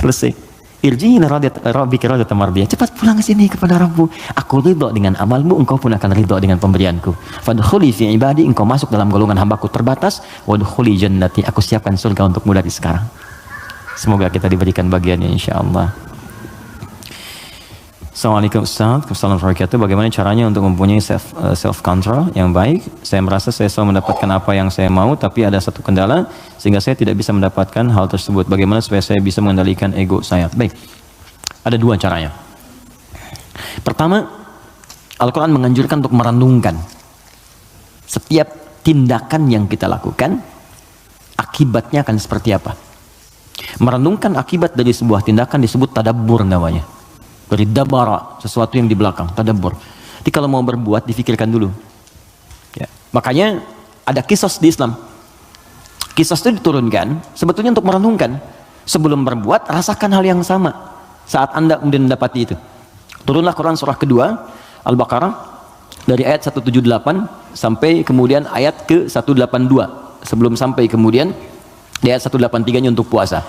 Selesai. Irji'i ila rabbika radiyatan mardiyah. Cepat pulang ke sini kepada Rabbmu. Aku ridha dengan amalmu, engkau pun akan ridha dengan pemberianku. Fadkhuli fi ibadi, engkau masuk dalam golongan hambaku terbatas. Wadkhuli jannati, aku siapkan surga untukmu dari sekarang. Semoga kita diberikan bagiannya insyaallah. Assalamualaikum Ustaz, Assalamualaikum warahmatullahi wabarakatuh. Bagaimana caranya untuk mempunyai self control yang baik? Saya merasa saya selalu mendapatkan apa yang saya mau, tapi ada satu kendala sehingga saya tidak bisa mendapatkan hal tersebut. Bagaimana supaya saya bisa mengendalikan ego saya? Baik, ada dua caranya. Pertama, Al-Quran menganjurkan untuk merenungkan setiap tindakan yang kita lakukan, akibatnya akan seperti apa. Merenungkan akibat dari sebuah tindakan disebut tadabbur namanya. Dari dabara, sesuatu yang di belakang, tadabbur. Jadi kalau mau berbuat, difikirkan dulu. Ya. Makanya ada kisos di Islam. Kisos itu diturunkan sebetulnya untuk merenungkan. Sebelum berbuat, rasakan hal yang sama saat Anda kemudian mendapati itu. Turunlah Quran surah kedua, Al-Baqarah, dari ayat 178 sampai kemudian ayat ke 182. Sebelum sampai kemudian di ayat 183-nya untuk puasa.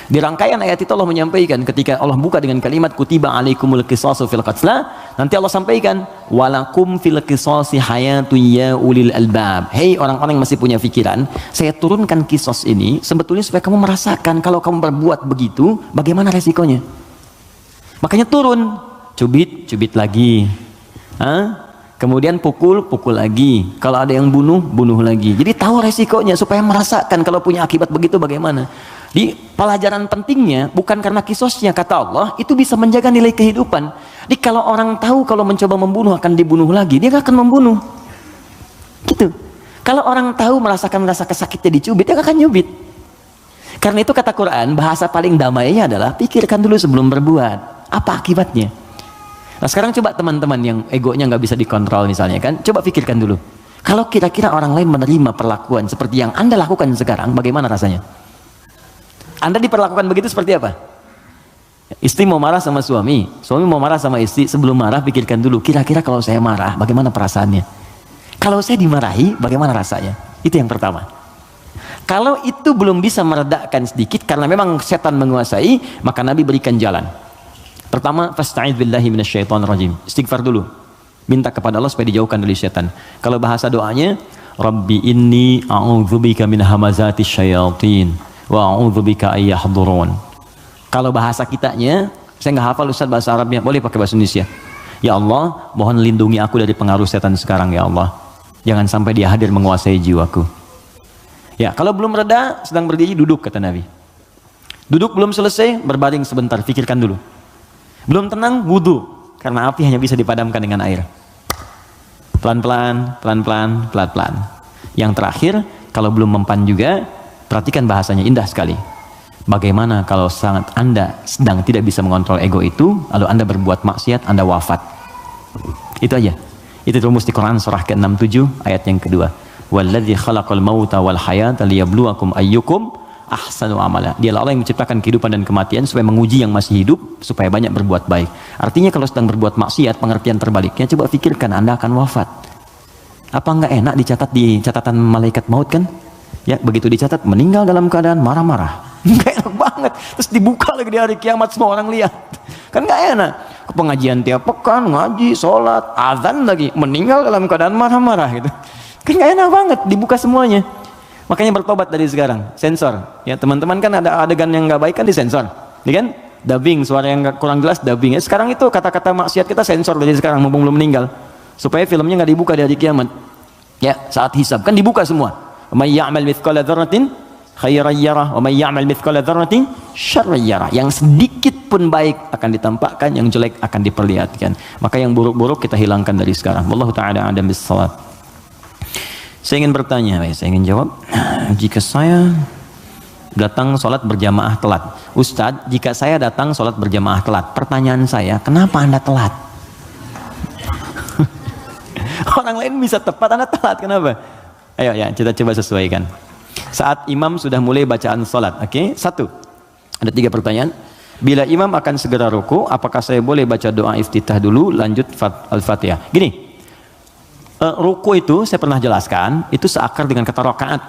Di rangkaian ayat itu Allah menyampaikan ketika Allah buka dengan kalimat kutiba alaikumul qisasu fil qatla, nanti Allah sampaikan walakum fil qisasi hayatun ya ulil albab. Hei orang-orang yang masih punya pikiran, saya turunkan kisos ini sebetulnya supaya kamu merasakan kalau kamu berbuat begitu bagaimana resikonya. Makanya turun, cubit lagi. Kemudian pukul lagi. Kalau ada yang bunuh lagi. Jadi tahu resikonya supaya merasakan kalau punya akibat begitu bagaimana. Di pelajaran pentingnya bukan karena kisosnya, kata Allah itu bisa menjaga nilai kehidupan. Jadi kalau orang tahu kalau mencoba membunuh akan dibunuh lagi, dia gak akan membunuh. Gitu. Kalau orang tahu merasakan rasa kesakitnya dicubit, dia gak akan nyubit. Karena itu kata Quran, bahasa paling damainya adalah pikirkan dulu sebelum berbuat. Apa akibatnya? Nah sekarang coba teman-teman yang egonya nggak bisa dikontrol misalnya kan, coba pikirkan dulu. Kalau kira-kira orang lain menerima perlakuan seperti yang Anda lakukan sekarang, bagaimana rasanya? Anda diperlakukan begitu seperti apa? Istri mau marah sama suami mau marah sama istri, sebelum marah pikirkan dulu, kira-kira kalau saya marah, bagaimana perasaannya? Kalau saya dimarahi, bagaimana rasanya? Itu yang pertama. Kalau itu belum bisa meredakan sedikit, karena memang setan menguasai, maka Nabi berikan jalan. Pertama, fasta'idz billahi minasyaitonir rajim. Istighfar dulu. Minta kepada Allah supaya dijauhkan dari setan. Kalau bahasa doanya, Rabbi inni a'udzubika min hamazatis syayatin wa a'udzubika ayyahdurun. Kalau bahasa kitanya, saya nggak hafal Ustaz bahasa Arabnya, boleh pakai bahasa Indonesia. Ya Allah, mohon lindungi aku dari pengaruh setan sekarang ya Allah. Jangan sampai dia hadir menguasai jiwaku. Ya, kalau belum reda, sedang berdiri, duduk kata Nabi. Duduk belum selesai, berbaring sebentar, pikirkan dulu. Belum tenang, wudu, karena api hanya bisa dipadamkan dengan air. Pelan-pelan. Yang terakhir, kalau belum mempan juga, perhatikan bahasanya, indah sekali. Bagaimana kalau sangat Anda sedang tidak bisa mengontrol ego itu, lalu Anda berbuat maksiat, Anda wafat. Itu aja. Itu rumus di Quran surah ke-67 ayat yang kedua. Walladzi khalaqal mauta wal hayata liyabluwakum ayyukum ahsanu amala. Dialah Allah yang menciptakan kehidupan dan kematian supaya menguji yang masih hidup supaya banyak berbuat baik. Artinya kalau sedang berbuat maksiat, pengertian terbaliknya, coba pikirkan Anda akan wafat. Apa enggak enak dicatat di catatan malaikat maut kan? Ya, begitu dicatat meninggal dalam keadaan marah-marah. Enggak enak banget. Terus dibuka lagi di hari kiamat semua orang lihat. Kan enggak enak. ke pengajian tiap pekan, ngaji, sholat, azan lagi, meninggal dalam keadaan marah-marah gitu. Kan gak enak banget dibuka semuanya. Makanya bertobat dari sekarang, sensor. Ya teman-teman kan ada adegan yang nggak baik kan disensor, ya kan? Dubbing, suara yang kurang jelas dubbing. Ya, sekarang itu kata-kata maksiat kita sensor dari sekarang mumpung belum meninggal, supaya filmnya nggak dibuka di hari kiamat. Ya saat hisab kan dibuka semua. May ya'mal mithqala dzarratin khairan yarah wa may ya'mal mithqala dzarratin syarran yarah. Yang sedikit pun baik akan ditampakkan, yang jelek akan diperlihatkan. Maka yang buruk-buruk kita hilangkan dari sekarang. Wallahu taala a'lam bissawab. Saya ingin bertanya, saya ingin jawab. Jika saya datang sholat berjamaah telat, Ustadz, jika saya datang sholat berjamaah telat, pertanyaan saya, kenapa Anda telat? Orang lain bisa tepat, Anda telat, kenapa? Ayo ya, kita coba sesuaikan. Saat imam sudah mulai bacaan sholat, oke? Satu, ada 3 pertanyaan. Bila imam akan segera ruku, apakah saya boleh baca doa iftitah dulu, lanjut al-fatihah? Gini, ruku itu saya pernah jelaskan, itu seakar dengan kata rakaat,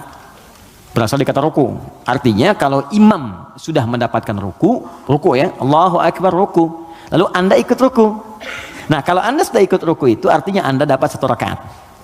berasal dari kata ruku. Artinya kalau imam sudah mendapatkan ruku ya, Allahu Akbar ruku, lalu Anda ikut ruku. Nah kalau Anda sudah ikut ruku itu artinya Anda dapat 1 rakaat.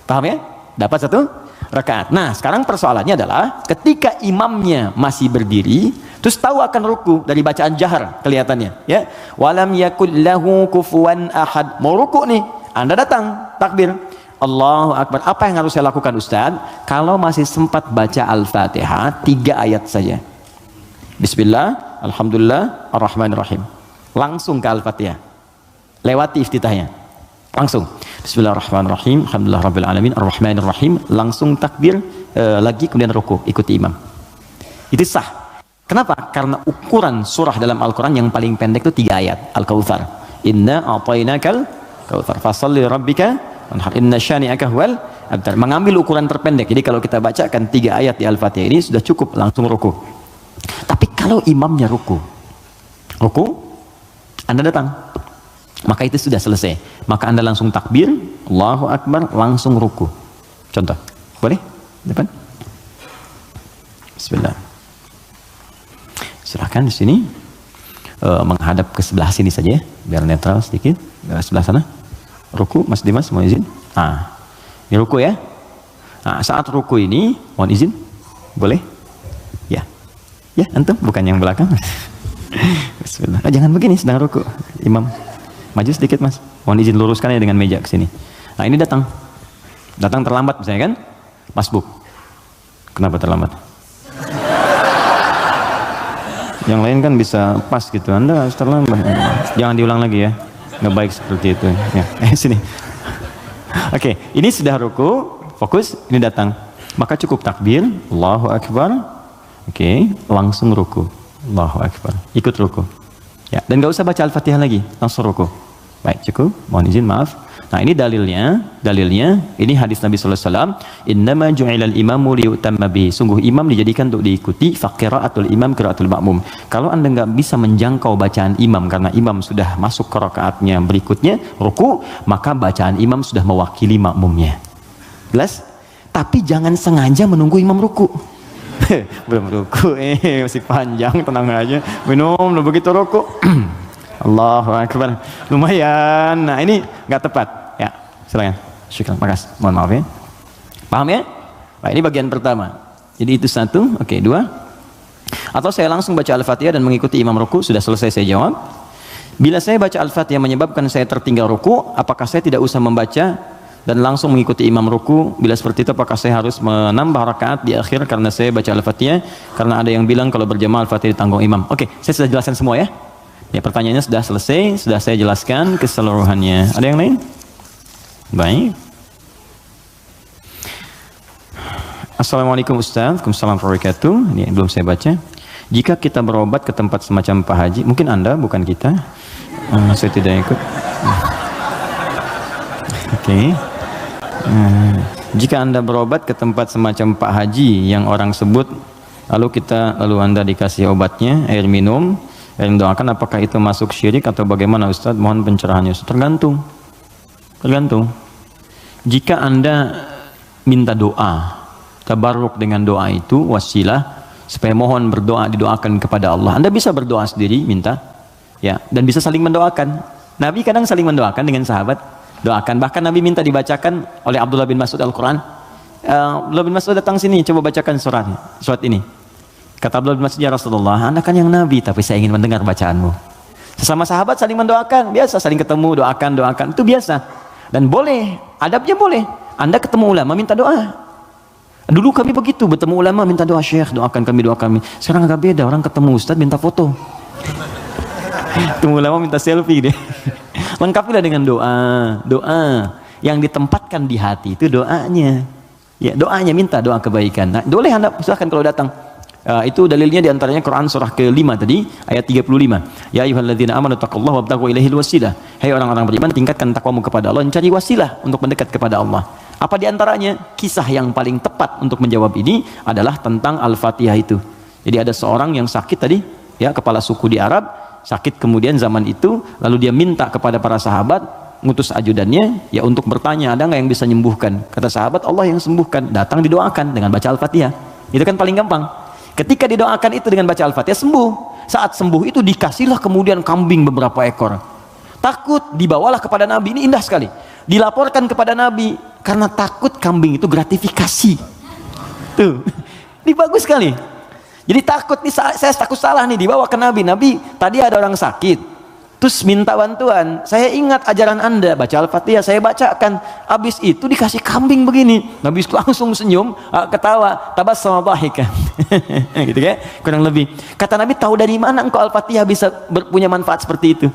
Paham ya? Dapat 1 rakaat. Nah sekarang persoalannya adalah ketika imamnya masih berdiri terus tahu akan ruku dari bacaan jahar kelihatannya ya, walam yakul lahu kufuwan ahad, mau ruku nih, Anda datang takbir Allahu Akbar. Apa yang harus saya lakukan Ustaz? Kalau masih sempat baca Al-Fatihah 3 ayat saja. Bismillah, Alhamdulillah, Ar-Rahmanir-Rahim. Langsung ke Al-Fatihah. Lewati iftitahnya. Langsung. Bismillahirrahmanirrahim, Alhamdulillah Rabbil Alamin, Ar-Rahmanir-Rahim. Langsung takbir, lagi kemudian ruku, ikuti imam. Itu sah. Kenapa? Karena ukuran surah dalam Al-Quran yang paling pendek itu 3 ayat. Al-Kautsar. Inna a'tainakal kautsar fasalli rabbika inna syani'aka huwal abtar. Mengambil ukuran terpendek. Jadi kalau kita bacakan 3 ayat di Al-Fatihah ini sudah cukup, langsung ruku. Tapi kalau imamnya ruku Anda datang, maka itu sudah selesai. Maka Anda langsung takbir Allahu Akbar, langsung ruku. Contoh, boleh? Depan. Bismillah. Silahkan di sini menghadap ke sebelah sini saja ya, biar netral sedikit. Sebelah sana. Ruku, Mas Dimas, mohon izin. Ini ruku ya. Saat ruku ini, mohon izin, boleh? Ya, antum, bukan yang belakang. Bismillah. Jangan begini, sedang ruku. Imam, maju sedikit Mas. Mohon izin luruskan ya dengan meja ke sini. Ini datang terlambat misalnya kan? Masbuk. Kenapa terlambat? Yang lain kan bisa pas gitu. Anda harus terlambat. Jangan diulang lagi ya. Nggak baik seperti itu ya. Sini. Oke, ini sudah ruku, fokus, ini datang, maka cukup takbir Allahu Akbar. Oke, langsung ruku Allahu Akbar, ikut ruku ya, dan nggak usah baca Al-Fatihah lagi, langsung ruku. Baik, cukup, mohon izin, maaf. Nah ini dalilnya ini hadis Nabi SAW, innama ju'ilal imamu liyutamma bihi, sungguh imam dijadikan untuk diikuti, faqira'atul imam qira'atul ma'mum. Kalau Anda nggak bisa menjangkau bacaan imam karena imam sudah masuk ke rakaatnya berikutnya ruku, maka bacaan imam sudah mewakili makmumnya. Jelas? Tapi jangan sengaja menunggu imam ruku. Belum ruku, masih panjang, tenang aja, minum, begitu ruku. Allahu Akbar, lumayan. Nah ini nggak tepat ya, silakan. Syukran, makasih, mohon maaf ya. Paham ya? Nah, ini bagian pertama. Jadi itu 1, oke, 2. Atau saya langsung baca Al-Fatihah dan mengikuti imam ruku, sudah selesai saya jawab. Bila saya baca Al-Fatihah menyebabkan saya tertinggal ruku, apakah saya tidak usah membaca dan langsung mengikuti imam ruku? Bila seperti itu, apakah saya harus menambah rakaat di akhir karena saya baca Al-Fatihah? Karena ada yang bilang kalau berjamaah Al-Fatihah ditanggung imam. Oke, saya sudah jelaskan semua ya. Ya, pertanyaannya sudah selesai, sudah saya jelaskan keseluruhannya. Ada yang lain? Baik. Assalamualaikum Ustaz. Waalaikumsalam warahmatullahi wabarakatuh. Ini belum saya baca. Jika kita berobat ke tempat semacam Pak Haji, mungkin Anda, bukan kita. Saya tidak ikut. Oke. Jika Anda berobat ke tempat semacam Pak Haji yang orang sebut, lalu Anda dikasih obatnya, air minum, yang doakan, apakah itu masuk syirik atau bagaimana Ustaz? Mohon pencerahannya. Tergantung. Jika Anda minta doa, tabarruk dengan doa itu, wasilah, supaya mohon berdoa, didoakan kepada Allah. Anda bisa berdoa sendiri, minta, ya, dan bisa saling mendoakan. Nabi kadang saling mendoakan dengan sahabat, doakan. Bahkan Nabi minta dibacakan oleh Abdullah bin Mas'ud Al-Quran. Abdullah bin Mas'ud datang sini, coba bacakan surat ini. Kata Abdullah bin Mas'ud, ya Rasulullah, Anda kan yang Nabi, tapi saya ingin mendengar bacaanmu. Sesama sahabat saling mendoakan, biasa saling ketemu, doakan, itu biasa. Dan boleh, adabnya boleh. Anda ketemu ulama, minta doa. Dulu kami begitu, bertemu ulama minta doa, Syekh doakan kami, doa kami. Sekarang agak beda, orang ketemu Ustaz minta foto. Ketemu ulama minta selfie deh. Lengkapilah dengan doa yang ditempatkan di hati, itu doanya. Ya, doanya minta doa kebaikan. Nah, boleh Anda silahkan kalau datang. Itu dalilnya diantaranya Quran surah ke-5 tadi ayat 35. Ya ayyuhalladzina amanu taqullaha wabtaghu ilaihil wasilah. Hai orang-orang beriman, tingkatkan takwamu kepada Allah, cari wasilah untuk mendekat kepada Allah. Apa diantaranya? Kisah yang paling tepat untuk menjawab ini adalah tentang Al-Fatihah itu. Jadi ada seorang yang sakit tadi, ya, kepala suku di Arab, sakit kemudian zaman itu, lalu dia minta kepada para sahabat, ngutus ajudannya, ya, untuk bertanya, ada nggak yang bisa menyembuhkan? Kata sahabat, Allah yang sembuhkan. Datang didoakan dengan baca Al-Fatihah. Itu kan paling gampang. Ketika didoakan itu dengan baca Al-Fatihah, sembuh. Saat sembuh itu dikasihlah kemudian kambing beberapa ekor. Takut, dibawalah kepada Nabi. Ini indah sekali. Dilaporkan kepada Nabi karena takut kambing itu gratifikasi. Tuh, ini bagus sekali. Jadi takut nih, saya takut salah nih, dibawa ke Nabi. Nabi, tadi ada orang sakit, terus minta bantuan. Saya ingat ajaran Anda, baca Al-Fatihah, saya bacakan. Habis itu dikasih kambing begini. Nabi langsung senyum, ketawa, tabassama dhahikan. Gitu ya, kurang lebih. Kata Nabi, tahu dari mana engkau Al-Fatihah bisa punya manfaat seperti itu?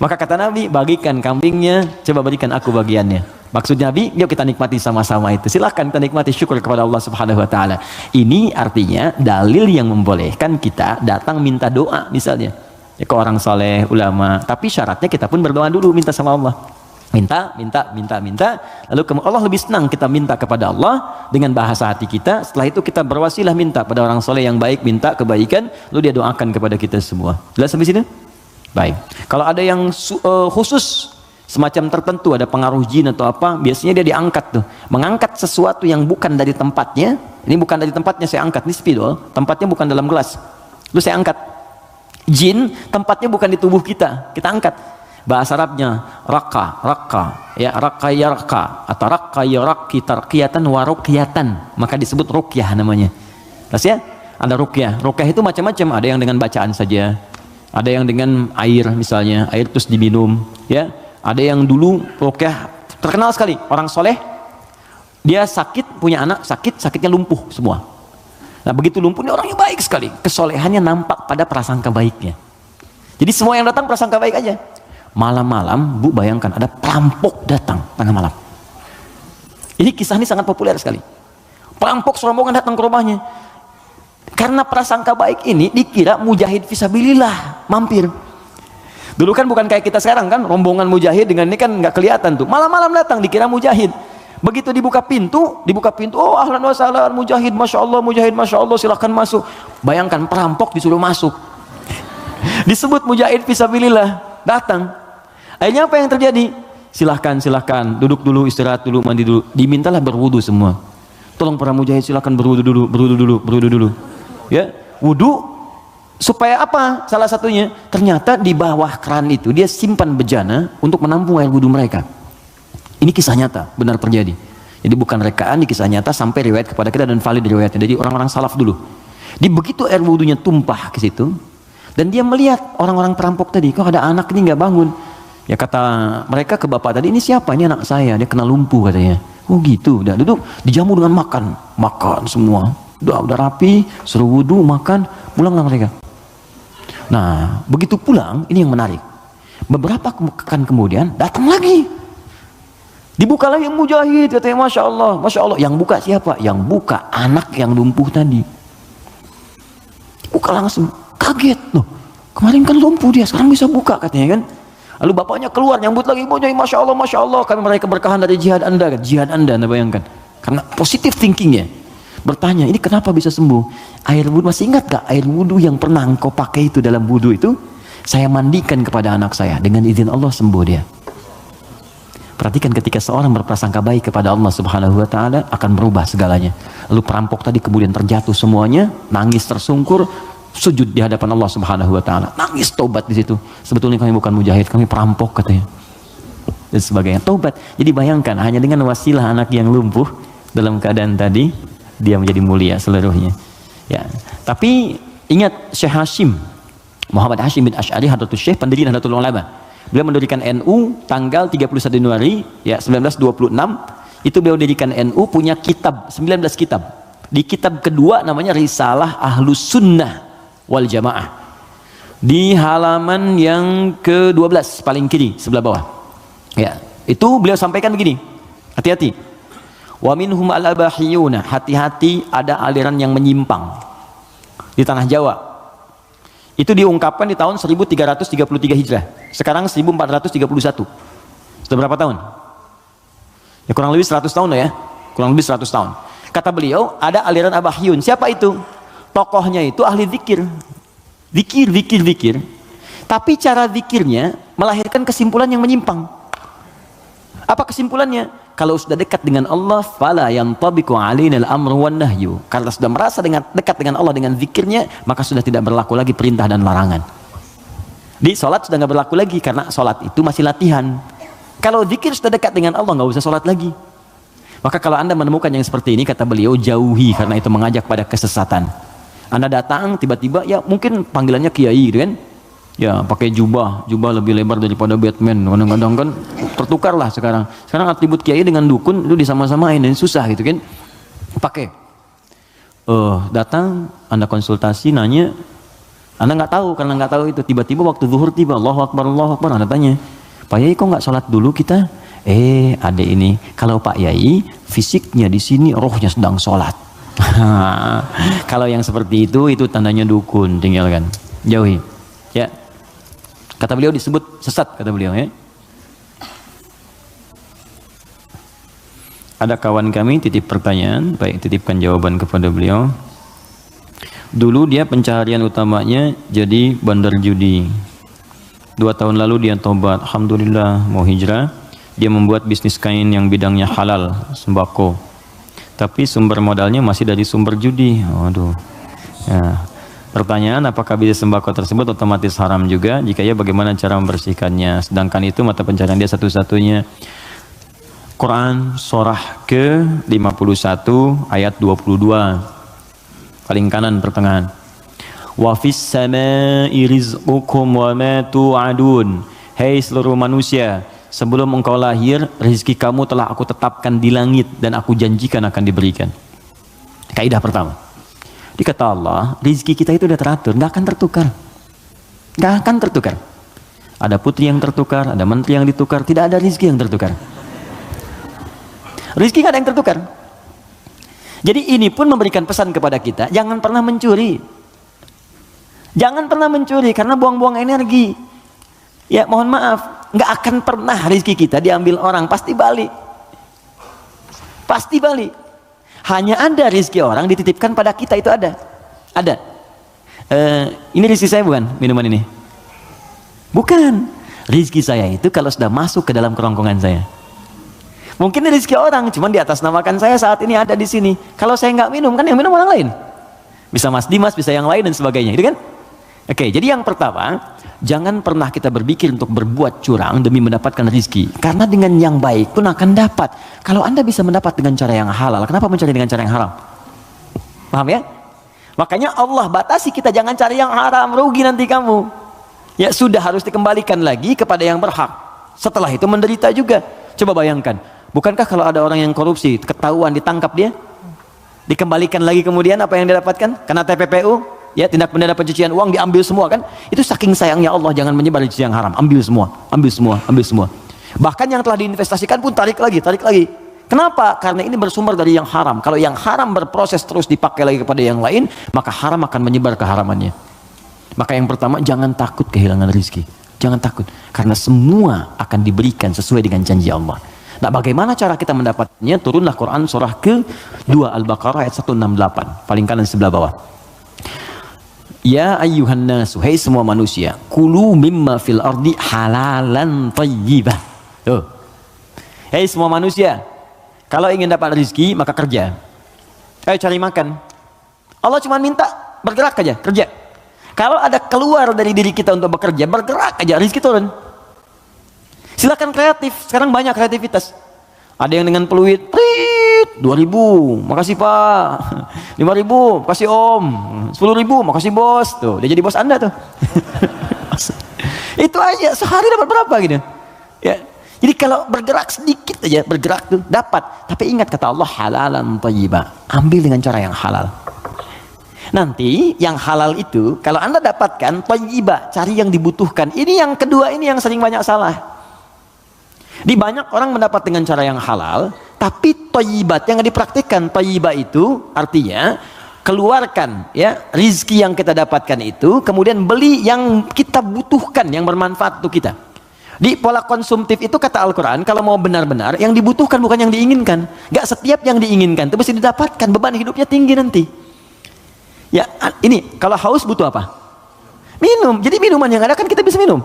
Maka kata Nabi, bagikan kambingnya, coba berikan aku bagiannya. Maksudnya Nabi, yuk kita nikmati sama-sama itu. Silakan kita nikmati, syukur kepada Allah Subhanahu wa taala. Ini artinya dalil yang membolehkan kita datang minta doa misalnya. Ya, ke orang soleh, ulama. Tapi syaratnya kita pun berdoa dulu, minta sama Allah. Minta. Lalu Allah lebih senang kita minta kepada Allah dengan bahasa hati kita. Setelah itu kita berwasilah minta pada orang soleh yang baik, minta kebaikan. Lalu dia doakan kepada kita semua. Jelas sampai sini? Baik. Kalau ada yang khusus semacam tertentu, ada pengaruh jin atau apa, biasanya dia diangkat tuh, mengangkat sesuatu yang bukan dari tempatnya. Ini bukan dari tempatnya, saya angkat, ini spidol, tempatnya bukan dalam gelas, lalu saya angkat. Jin tempatnya bukan di tubuh kita angkat. Bahasa Arabnya raka, ya, raka atau raka yaraki tarqiyatan wa ruqyatan, maka disebut ruqyah namanya. Terus ya, ada ruqyah itu macam-macam, ada yang dengan bacaan saja, ada yang dengan air misalnya, air terus diminum, ya. Ada yang dulu ruqyah terkenal sekali, orang soleh, dia sakit, punya anak sakitnya lumpuh semua. Nah begitu lumpuh, ini orangnya baik sekali, kesolehannya nampak pada prasangka baiknya. Jadi semua yang datang prasangka baik aja. Malam-malam, Bu, bayangkan ada perampok datang tengah malam. Ini kisah ini sangat populer sekali. Perampok serombongan datang ke rumahnya. Karena prasangka baik ini dikira mujahid fisabilillah mampir. Dulu kan bukan kayak kita sekarang kan, rombongan mujahid dengan ini kan nggak kelihatan tuh. Malam-malam datang dikira mujahid. Begitu dibuka pintu, oh ahlan wa sahlan mujahid, masya Allah, silahkan masuk. Bayangkan perampok disuruh masuk. Disebut mujahid fisabilillah, datang. Akhirnya apa yang terjadi? Silahkan, duduk dulu, istirahat dulu, mandi dulu. Dimintalah berwudu semua. Tolong para mujahid silahkan berwudu dulu. Ya, wudu. Supaya apa? Salah satunya, ternyata di bawah keran itu dia simpan bejana untuk menampung air wudhu mereka. Ini kisah nyata, benar terjadi. Jadi bukan rekaan, di kisah nyata sampai riwayat kepada kita dan valid riwayatnya. Jadi orang-orang salaf dulu. Di begitu air wudhunya tumpah ke situ, dan dia melihat orang-orang perampok tadi, kok ada anak ini nggak bangun. Ya kata mereka ke bapak tadi, ini siapa? Ini anak saya, dia kena lumpuh katanya. Oh gitu, udah duduk, dijamu dengan makan semua. Udah rapi, suruh wudhu, makan, pulanglah mereka. Nah, begitu pulang, ini yang menarik. Beberapa pekan kemudian, datang lagi. Dibuka lagi mujahid, katanya Masya Allah. Yang buka siapa? Yang buka anak yang lumpuh tadi. Buka langsung, kaget. Loh, kemarin kan lumpuh dia, sekarang bisa buka katanya kan. Lalu bapaknya keluar, nyambut lagi, Masya Allah, kami meraih keberkahan dari jihad Anda. Anda bayangkan. Karena positive thinkingnya. Bertanya, ini kenapa bisa sembuh? Air wudhu, masih ingat gak air wudhu yang pernah engkau pakai itu dalam wudhu itu? Saya mandikan kepada anak saya, dengan izin Allah sembuh dia. Perhatikan ketika seorang berprasangka baik kepada Allah Subhanahu wa taala akan berubah segalanya. Lalu perampok tadi kemudian terjatuh semuanya, nangis tersungkur, sujud di hadapan Allah Subhanahu wa taala, nangis tobat di situ. Sebetulnya kami bukan mujahid, kami perampok katanya. Dan sebagainya. Tobat. Jadi bayangkan hanya dengan wasilah anak yang lumpuh dalam keadaan tadi dia menjadi mulia seluruhnya. Ya. Tapi ingat Syekh Hashim Muhammad Hashim bin Asy'ari Hadratus Syekh pendiri Nahdlatul Ulama. Beliau mendirikan NU tanggal 31 Januari ya 1926. Itu beliau dirikan NU, punya kitab 19 kitab. Di kitab kedua namanya Risalah Ahlus Sunnah wal Jamaah. Di halaman yang ke-12 paling kiri sebelah bawah. Ya, itu beliau sampaikan begini. Hati-hati. Wa minhum al-abahiyuna, hati-hati ada aliran yang menyimpang di tanah Jawa. Itu diungkapkan di tahun 1333 Hijrah. Sekarang 1431. Sudah berapa tahun? Ya kurang lebih 100 tahun lah ya. Kurang lebih 100 tahun. Kata beliau, ada aliran Abahiyun. Siapa itu? Tokohnya itu ahli zikir. Zikir. Tapi cara zikirnya melahirkan kesimpulan yang menyimpang. Apa kesimpulannya? Kalau sudah dekat dengan Allah, fala yantabiqu alainal amru wan nahyu. Karena sudah merasa dekat dengan Allah dengan zikirnya, maka sudah tidak berlaku lagi perintah dan larangan. Di sholat sudah nggak berlaku lagi karena sholat itu masih latihan. Kalau zikir sudah dekat dengan Allah, nggak usah sholat lagi. Maka kalau Anda menemukan yang seperti ini, kata beliau, jauhi, karena itu mengajak pada kesesatan. Anda datang tiba-tiba, ya mungkin panggilannya kiai gitu kan, ya pakai jubah lebih lebar daripada Batman, kadang-kadang kan tertukar lah sekarang atribut kiai dengan dukun itu disama-samain dan susah gitu kan. Pakai datang Anda konsultasi, nanya, Anda nggak tahu, karena nggak tahu itu, tiba-tiba waktu zuhur tiba, Allahu Akbar Anda tanya, Pak Yai kok nggak sholat dulu kita? Adek ini, kalau Pak Yai fisiknya di sini, rohnya sedang sholat. Kalau yang seperti itu tandanya dukun, tinggalkan, jauhi. Ya, kata beliau disebut sesat, kata beliau ya. Ada kawan kami titip pertanyaan, baik titipkan jawaban kepada beliau. Dulu dia pencaharian utamanya jadi bandar judi. 2 tahun lalu dia tobat, alhamdulillah, mau hijrah. Dia membuat bisnis kain yang bidangnya halal, sembako. Tapi sumber modalnya masih dari sumber judi. Waduh. Ya. Pertanyaan, apakah bisnis sembako tersebut otomatis haram juga? Jika ya, bagaimana cara membersihkannya? Sedangkan itu mata pencarian dia satu-satunya. Quran surah ke-51 ayat 22. Paling kanan pertengahan. Wa fis samaa'i rizqukum wa ma tu'adun. Hei seluruh manusia, sebelum engkau lahir, rezeki kamu telah aku tetapkan di langit dan aku janjikan akan diberikan. Kaidah pertama. Dikata Allah, rezeki kita itu sudah teratur, nggak akan tertukar. Nggak akan tertukar. Ada putri yang tertukar, ada menteri yang ditukar, tidak ada rezeki yang tertukar. Rezeki nggak ada yang tertukar. Jadi ini pun memberikan pesan kepada kita, jangan pernah mencuri. Jangan pernah mencuri karena buang-buang energi. Ya mohon maaf, nggak akan pernah rezeki kita diambil orang, pasti balik. Pasti balik. Hanya ada rezeki orang dititipkan pada kita, itu ada. Ada. Ini rezeki saya bukan minuman ini? Bukan. Rezeki saya itu kalau sudah masuk ke dalam kerongkongan saya. Mungkin ini rezeki orang, cuman di atas namakan saya saat ini ada di sini. Kalau saya nggak minum, kan yang minum orang lain. Bisa Mas Dimas, bisa yang lain dan sebagainya, itu kan? Oke, jadi yang pertama, jangan pernah kita berpikir untuk berbuat curang demi mendapatkan rezeki. Karena dengan yang baik pun akan dapat. Kalau Anda bisa mendapat dengan cara yang halal, kenapa mencari dengan cara yang haram? Paham ya? Makanya Allah batasi kita, jangan cari yang haram, rugi nanti kamu. Ya sudah, harus dikembalikan lagi kepada yang berhak. Setelah itu menderita juga. Coba bayangkan, bukankah kalau ada orang yang korupsi, ketahuan, ditangkap dia, dikembalikan lagi kemudian apa yang dia dapatkan? Kena TPPU, ya tindak pidana pencucian uang, diambil semua kan? Itu saking sayangnya Allah, jangan menyebar rezeki yang haram, ambil semua, ambil semua, ambil semua. Bahkan yang telah diinvestasikan pun tarik lagi, tarik lagi. Kenapa? Karena ini bersumber dari yang haram. Kalau yang haram berproses terus dipakai lagi kepada yang lain, maka haram akan menyebar keharamannya. Maka yang pertama, jangan takut kehilangan rezeki. Jangan takut, karena semua akan diberikan sesuai dengan janji Allah. Nah, bagaimana cara kita mendapatnya? Turunlah Quran surah ke-2 Al-Baqarah ayat 168, paling kanan sebelah bawah. Ya ayyuhan nasu, hai semua manusia, kulu mimma fil ardi halalan thayyibah. Tuh. Hai semua manusia, kalau ingin dapat rezeki maka kerja. Ayo cari makan. Allah cuma minta bergerak aja, kerja. Kalau ada keluar dari diri kita untuk bekerja, bergerak aja, rezeki turun. Silakan kreatif, sekarang banyak kreativitas. Ada yang dengan peluit, 2.000, makasih Pak. 5.000, makasih Om. 10.000, makasih Bos. Tuh, dia jadi bos Anda tuh. Itu aja, sehari dapat berapa gitu. Ya. Jadi kalau bergerak sedikit aja, bergerak tuh dapat. Tapi ingat kata Allah, halalan thayyibah. Ambil dengan cara yang halal. Nanti yang halal itu kalau Anda dapatkan thayyibah, cari yang dibutuhkan. Ini yang kedua, ini yang sering banyak salah. Di banyak orang mendapat dengan cara yang halal, tapi thayyibat yang dipraktikkan. Thayyibah itu artinya keluarkan ya rizki yang kita dapatkan itu, kemudian beli yang kita butuhkan, yang bermanfaat untuk kita. Di pola konsumtif itu kata Al-Quran, kalau mau benar-benar yang dibutuhkan bukan yang diinginkan. Gak setiap yang diinginkan itu mesti didapatkan, beban hidupnya tinggi nanti. Ya ini kalau haus butuh apa? Minum. Jadi minuman yang ada kan kita bisa minum.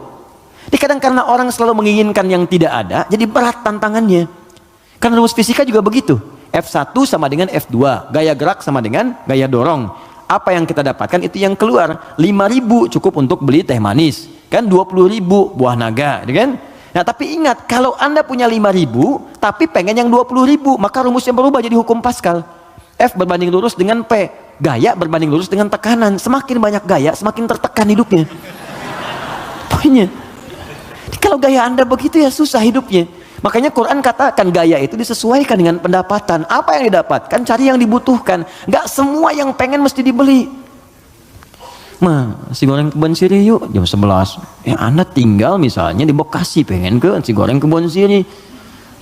Kadang karena orang selalu menginginkan yang tidak ada, jadi berat tantangannya. Karena rumus fisika juga begitu. F1 sama dengan F2, gaya gerak sama dengan gaya dorong. Apa yang kita dapatkan itu yang keluar. 5.000 cukup untuk beli teh manis, kan 20.000 buah naga, kan? Nah tapi ingat, kalau Anda punya 5.000 tapi pengen yang 20.000, maka rumusnya berubah jadi hukum Pascal. F berbanding lurus dengan P, gaya berbanding lurus dengan tekanan. Semakin banyak gaya, semakin tertekan hidupnya. Poinnya. Kalau gaya Anda begitu ya susah hidupnya. Makanya Quran katakan gaya itu disesuaikan dengan pendapatan. Apa yang didapatkan, cari yang dibutuhkan. Gak semua yang pengen mesti dibeli. Nasi goreng Kebon Siri yuk jam 11. Ya Anda tinggal misalnya di Bekasi, pengen ke nasi goreng Kebon Siri,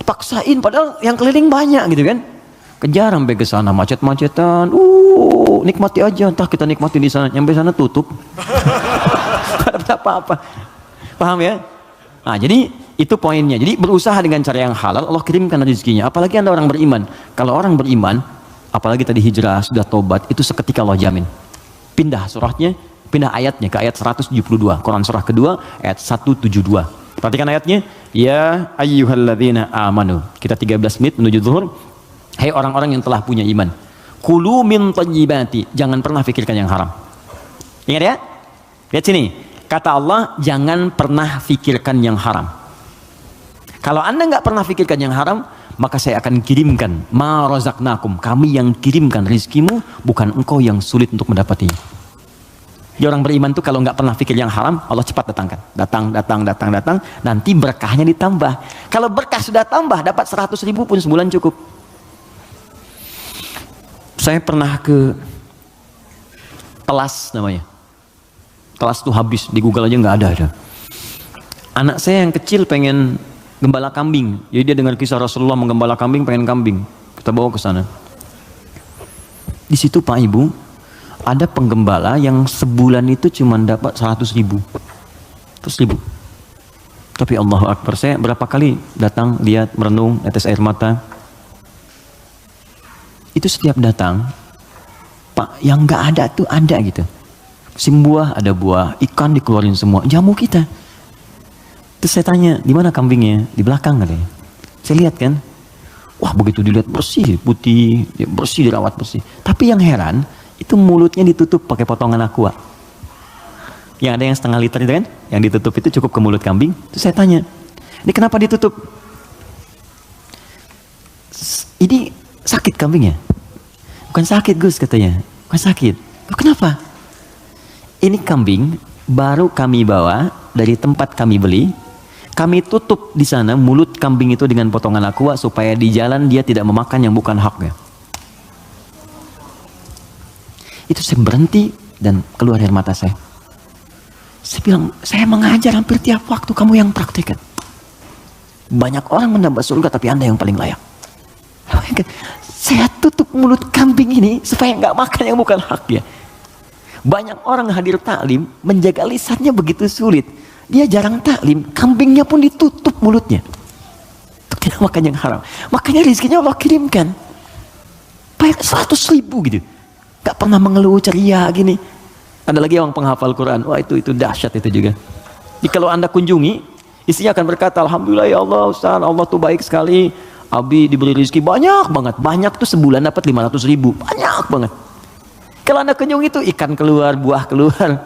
paksain padahal yang keliling banyak gitu kan. Kejar sampai ke sana macet-macetan. Nikmati aja, entah kita nikmati di sana, nyampe sana tutup. Gak dapat apa-apa. Paham ya? Nah, jadi itu poinnya. Jadi berusaha dengan cara yang halal, Allah kirimkan rezekinya. Apalagi Anda orang beriman. Kalau orang beriman, apalagi tadi hijrah, sudah tobat, itu seketika Allah jamin. Pindah surahnya, pindah ayatnya ke ayat 172. Quran surah kedua, ayat 172. Perhatikan ayatnya. Ya ayyuhalladzina amanu. Kita 13 menit menuju zuhur. Hai orang-orang yang telah punya iman. Kulu min thayyibati. Jangan pernah pikirkan yang haram. Ingat ya? Lihat sini. Kata Allah, jangan pernah fikirkan yang haram. Kalau Anda nggak pernah fikirkan yang haram, maka saya akan kirimkan ma razaqnakum. Kami yang kirimkan rizkimu, bukan engkau yang sulit untuk mendapatinya. Jadi orang beriman tuh kalau nggak pernah fikir yang haram, Allah cepat datangkan. Datang. Nanti berkahnya ditambah. Kalau berkah sudah tambah, dapat 100.000 pun sebulan cukup. Saya pernah ke Telas namanya. Telas tuh habis, di Google aja nggak ada. Anak saya yang kecil pengen gembala kambing, jadi dia dengar kisah Rasulullah menggembala kambing, pengen kambing, kita bawa ke sana. Di situ Pak Ibu, ada penggembala yang sebulan itu cuma dapat 100.000. Tapi Allahu Akbar, saya berapa kali datang, lihat, merenung, netes air mata. Itu setiap datang, Pak, yang nggak ada tuh ada gitu. Musim buah ada buah, ikan dikeluarin semua, jamu kita. Terus saya tanya, di mana kambingnya? Di belakang katanya. Saya lihat kan, wah begitu dilihat bersih, putih, bersih, dirawat bersih. Tapi yang heran, itu mulutnya ditutup pakai potongan aqua. Yang ada yang setengah liter itu kan, yang ditutup itu cukup ke mulut kambing. Terus saya tanya, ini kenapa ditutup? Ini sakit kambingnya? Bukan sakit Gus katanya, bukan sakit. Kenapa? Ini kambing baru kami bawa dari tempat kami beli, kami tutup di sana mulut kambing itu dengan potongan aqua supaya di jalan dia tidak memakan yang bukan haknya. Itu saya berhenti dan keluar air mata saya. Saya bilang, saya mengajar hampir tiap waktu, kamu yang praktikkan. Banyak orang mendapat surga tapi Anda yang paling layak. Saya tutup mulut kambing ini supaya nggak makan yang bukan haknya. Banyak orang hadir taklim, menjaga lisannya begitu sulit. Dia jarang taklim, kambingnya pun ditutup mulutnya. Untuk tidak makan yang haram. Makanya rezekinya Allah kirimkan. Bayar 100.000 gitu. Gak pernah mengeluh ceria gini. Ada lagi orang penghafal Quran. Wah itu dahsyat itu juga. Jadi kalau Anda kunjungi, istrinya akan berkata, Alhamdulillah ya Allah Ustaz, Allah tuh baik sekali. Abi diberi rezeki banyak banget. Banyak tuh sebulan dapat 500.000. Banyak banget. Kalau Anda kunjung itu ikan keluar, buah keluar.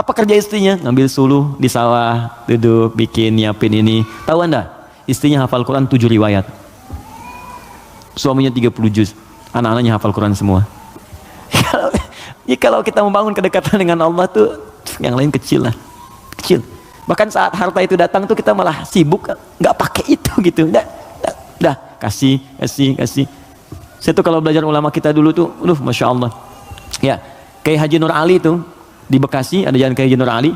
Apa kerja istrinya? Ngambil suluh di sawah, duduk, bikin, nyiapin ini. Tahu Anda? Istrinya hafal Quran 7 riwayat. Suaminya 30 juz. Anak-anaknya hafal Quran semua. Kalau kita membangun kedekatan dengan Allah tuh, yang lain kecil lah. Kecil. Bahkan saat harta itu datang tuh kita malah sibuk, nggak pakai itu gitu. Dah, kasih. Saya tuh kalau belajar ulama kita dulu tuh, Masya Allah. Ya, kayak Haji Nur Ali tuh, di Bekasi ada jalan kayak Haji Nur Ali.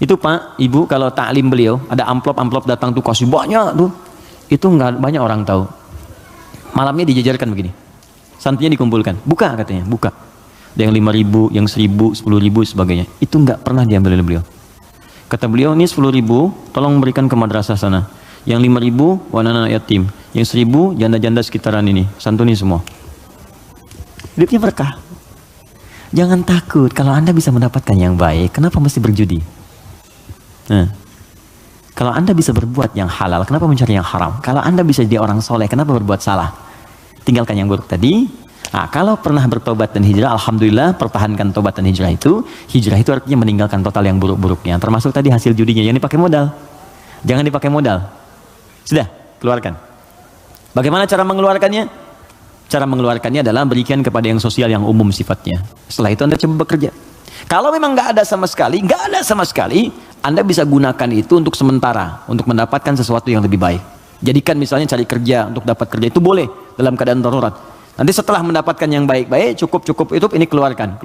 Itu Pak, Ibu kalau taklim beliau, ada amplop datang tuh kasih banyak tuh. Itu nggak banyak orang tahu. Malamnya dijajarkan begini. Santrinya dikumpulkan. Buka katanya, buka. Ada yang 5.000, yang 1.000, 10.000 sebagainya. Itu nggak pernah diambil oleh beliau. Kata beliau, ini 10.000 tolong berikan ke madrasah sana. Yang 5.000 anak yatim. Yang 1.000 janda-janda sekitaran ini. Santuni semua. Hidupnya berkah. Jangan takut kalau Anda bisa mendapatkan yang baik. Kenapa mesti berjudi? Nah, kalau Anda bisa berbuat yang halal, kenapa mencari yang haram? Kalau Anda bisa jadi orang soleh, kenapa berbuat salah? Tinggalkan yang buruk tadi. Nah, kalau pernah bertobat dan hijrah, alhamdulillah, pertahankan tobat dan hijrah itu. Hijrah itu artinya meninggalkan total yang buruk-buruknya. Termasuk tadi hasil judinya, yang dipakai modal. Jangan dipakai modal. Sudah, keluarkan. Bagaimana cara mengeluarkannya? Cara mengeluarkannya adalah berikan kepada yang sosial yang umum sifatnya. Setelah itu Anda coba bekerja. Kalau memang nggak ada sama sekali, Anda bisa gunakan itu untuk sementara, untuk mendapatkan sesuatu yang lebih baik. Jadikan misalnya cari kerja, untuk dapat kerja itu boleh dalam keadaan darurat. Nanti setelah mendapatkan yang baik-baik, cukup itu ini keluarkan.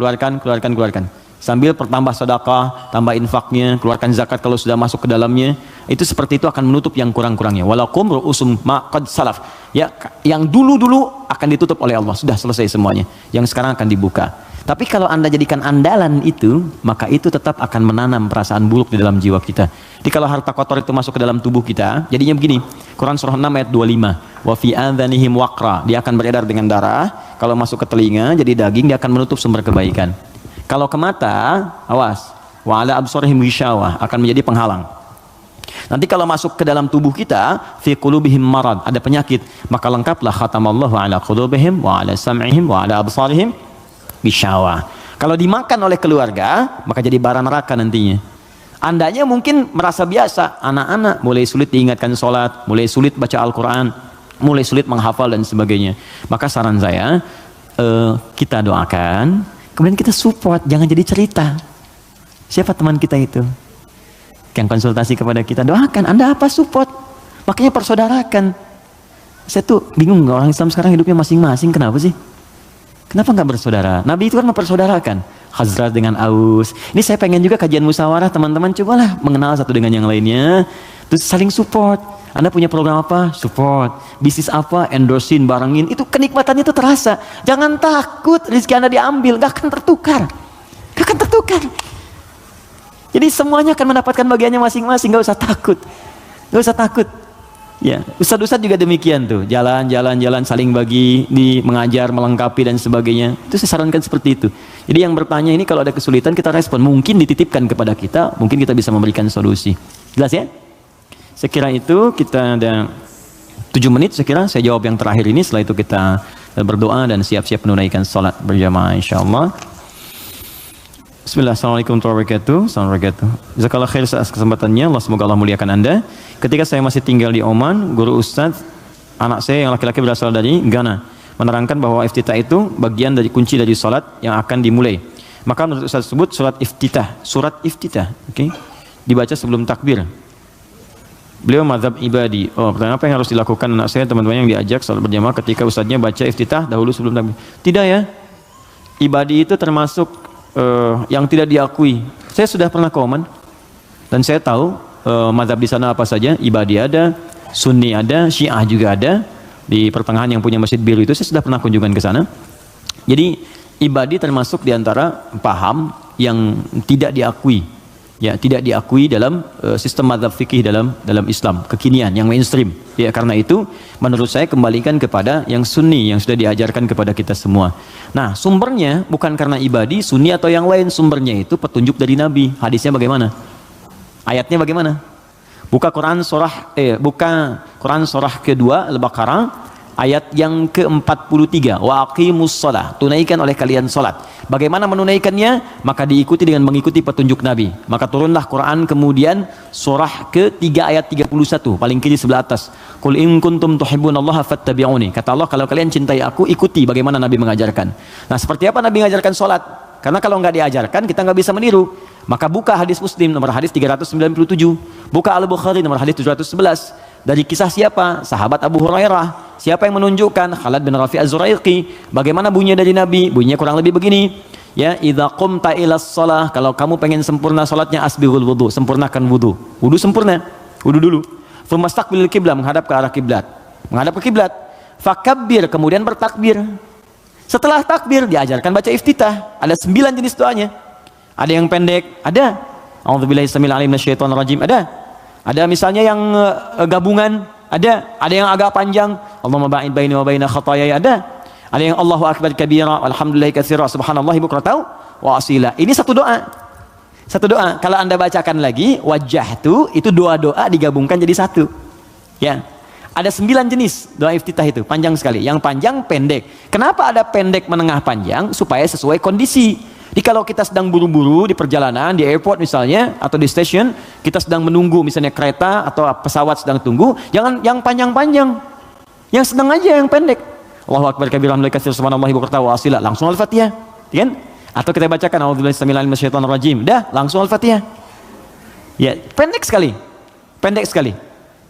Sambil pertambah sedekah, tambah infaknya, keluarkan zakat kalau sudah masuk ke dalamnya. Itu seperti itu akan menutup yang kurang-kurangnya. Walakum ru'usum ma qad salaf. Ya, yang dulu-dulu akan ditutup oleh Allah. Sudah selesai semuanya. Yang sekarang akan dibuka. Tapi kalau Anda jadikan andalan itu, maka itu tetap akan menanam perasaan buruk di dalam jiwa kita. Jadi kalau harta kotor itu masuk ke dalam tubuh kita, jadinya begini. Quran surah 6 ayat 25. Wa fi adhanihim waqra. Dia akan beredar dengan darah. Kalau masuk ke telinga jadi daging, dia akan menutup sumber kebaikan. Kalau ke mata, awas. Wa ala absarihim ghishawah, akan menjadi penghalang. Nanti kalau masuk ke dalam tubuh kita, fi qulubihim marad, ada penyakit, maka lengkaplah khatamallahu ala qulubihim wa ala sam'ihim wa ala absarihim ghishawah. Kalau dimakan oleh keluarga, maka jadi bara neraka nantinya. Andanya mungkin merasa biasa, anak-anak mulai sulit diingatkan sholat, mulai sulit baca Al-Quran, mulai sulit menghafal dan sebagainya. Maka saran saya, kita doakan, kemudian kita support, jangan jadi cerita. Siapa teman kita itu yang konsultasi kepada kita? Doakan, Anda apa support, makanya persaudarakan. Saya tuh bingung, orang Islam sekarang hidupnya masing-masing, kenapa sih? Kenapa nggak bersaudara? Nabi itu kan mempersaudarkan Khazraj dengan Aus. Ini saya pengen juga kajian musyawarah, teman-teman cobalah mengenal satu dengan yang lainnya, terus saling support. Anda punya program apa? Support. Bisnis apa? Endorsein, barangin. Itu kenikmatannya itu terasa. Jangan takut rezeki Anda diambil, nggak akan tertukar. Nggak akan tertukar. Jadi semuanya akan mendapatkan bagiannya masing-masing, nggak usah takut. Nggak usah takut. Ya, ustadz-ustadz juga demikian tuh, jalan, saling bagi, mengajar, melengkapi dan sebagainya. Itu saya sarankan seperti itu. Jadi yang bertanya ini kalau ada kesulitan kita respon, mungkin dititipkan kepada kita, mungkin kita bisa memberikan solusi. Jelas ya? Saya kira itu kita ada 7 menit, saya jawab yang terakhir ini, setelah itu kita berdoa dan siap-siap menunaikan salat berjamaah insyaallah. Bismillah, assalamualaikum warahmatullahi wabarakatuh. Assalamualaikum. Jazakallah khair atas kesempatannya. Semoga Allah muliakan Anda. Ketika saya masih tinggal di Oman, guru ustadz anak saya yang laki-laki berasal dari Ghana menerangkan bahwa iftitah itu bagian dari kunci dari salat yang akan dimulai. Maka menurut ustadz tersebut surat iftitah, dibaca sebelum takbir. Beliau mazhab ibadi. Pertanyaan apa yang harus dilakukan anak saya, teman-teman yang diajak salat berjamaah ketika ustadznya baca iftitah dahulu sebelum takbir? Tidak ya. Ibadi itu termasuk yang tidak diakui. Saya sudah pernah ke Oman dan saya tahu mazhab di sana apa saja. Ibadi ada, Sunni ada, Syiah juga ada. Di pertengahan yang punya Masjid Biru itu saya sudah pernah kunjungan ke sana. Jadi ibadi termasuk di antara paham yang tidak diakui. Ya, tidak diakui dalam sistem mazhab fikih dalam Islam kekinian yang mainstream. Ya, karena itu menurut saya kembalikan kepada yang sunni yang sudah diajarkan kepada kita semua. Nah, sumbernya bukan karena ibadi, sunni atau yang lain, sumbernya itu petunjuk dari Nabi. Hadisnya bagaimana? Ayatnya bagaimana? Buka Quran surah kedua Al-Baqarah Ayat yang ke-43, wa aqimus shalah, tunaikan oleh kalian salat. Bagaimana menunaikannya? Maka diikuti dengan mengikuti petunjuk Nabi. Maka turunlah Quran kemudian surah ke-3 ayat 31, paling kiri sebelah atas. Qul in kuntum tuhibbunallaha fattabi'uni. Kata Allah, kalau kalian cintai aku, ikuti bagaimana Nabi mengajarkan. Nah, seperti apa Nabi mengajarkan salat? Karena kalau nggak diajarkan, kita nggak bisa meniru. Maka buka hadis Muslim nomor hadis 397, buka Al-Bukhari nomor hadis 711. Dari kisah siapa? Sahabat Abu Hurairah. Siapa yang menunjukkan? Khalid bin Rafi' Az-Zuraiqi. Bagaimana bunyinya dari Nabi? Bunyinya kurang lebih begini. Ya, idza qumta ilas shalah, kalau kamu pengen sempurna salatnya, asbighul wudu, sempurnakan wudu. Wudu sempurna. Wudu dulu. Fastaqbilil qiblah, menghadap ke arah kiblat. Menghadap ke kiblat. Fakabbir, kemudian bertakbir. Setelah takbir diajarkan baca iftitah. Ada 9 jenis doanya. Ada yang pendek, ada. A'udzubillahi samil alim minasyaitonir rajim, ada. Ada misalnya yang gabungan, ada yang agak panjang, Allahumma ba'id baini wa baina khataayaya, ada yang Allahu akbar kabira walhamdulillahi katsira subhanallahi bukratan wa asila. Ini satu doa. Satu doa. Kalau Anda bacakan lagi wajjahtu, itu dua doa digabungkan jadi satu. Ya. Ada 9 jenis doa iftitah itu, panjang sekali. Yang panjang, pendek. Kenapa ada pendek, menengah, panjang? Supaya sesuai kondisi. Jadi kalau kita sedang buru-buru di perjalanan, di airport misalnya, atau di stasiun, kita sedang menunggu misalnya kereta atau pesawat sedang tunggu, jangan yang panjang-panjang, yang sedang aja, yang pendek. Allahu akbar kabira alhamdulillahi katsira subhanallahi bukratan wa asila, langsung Al-Fatihah, kan? Atau kita bacakan a'udzubillahi samil alim minasyaitonir rajim, dah langsung Al-Fatihah. Ya, pendek sekali. Pendek sekali.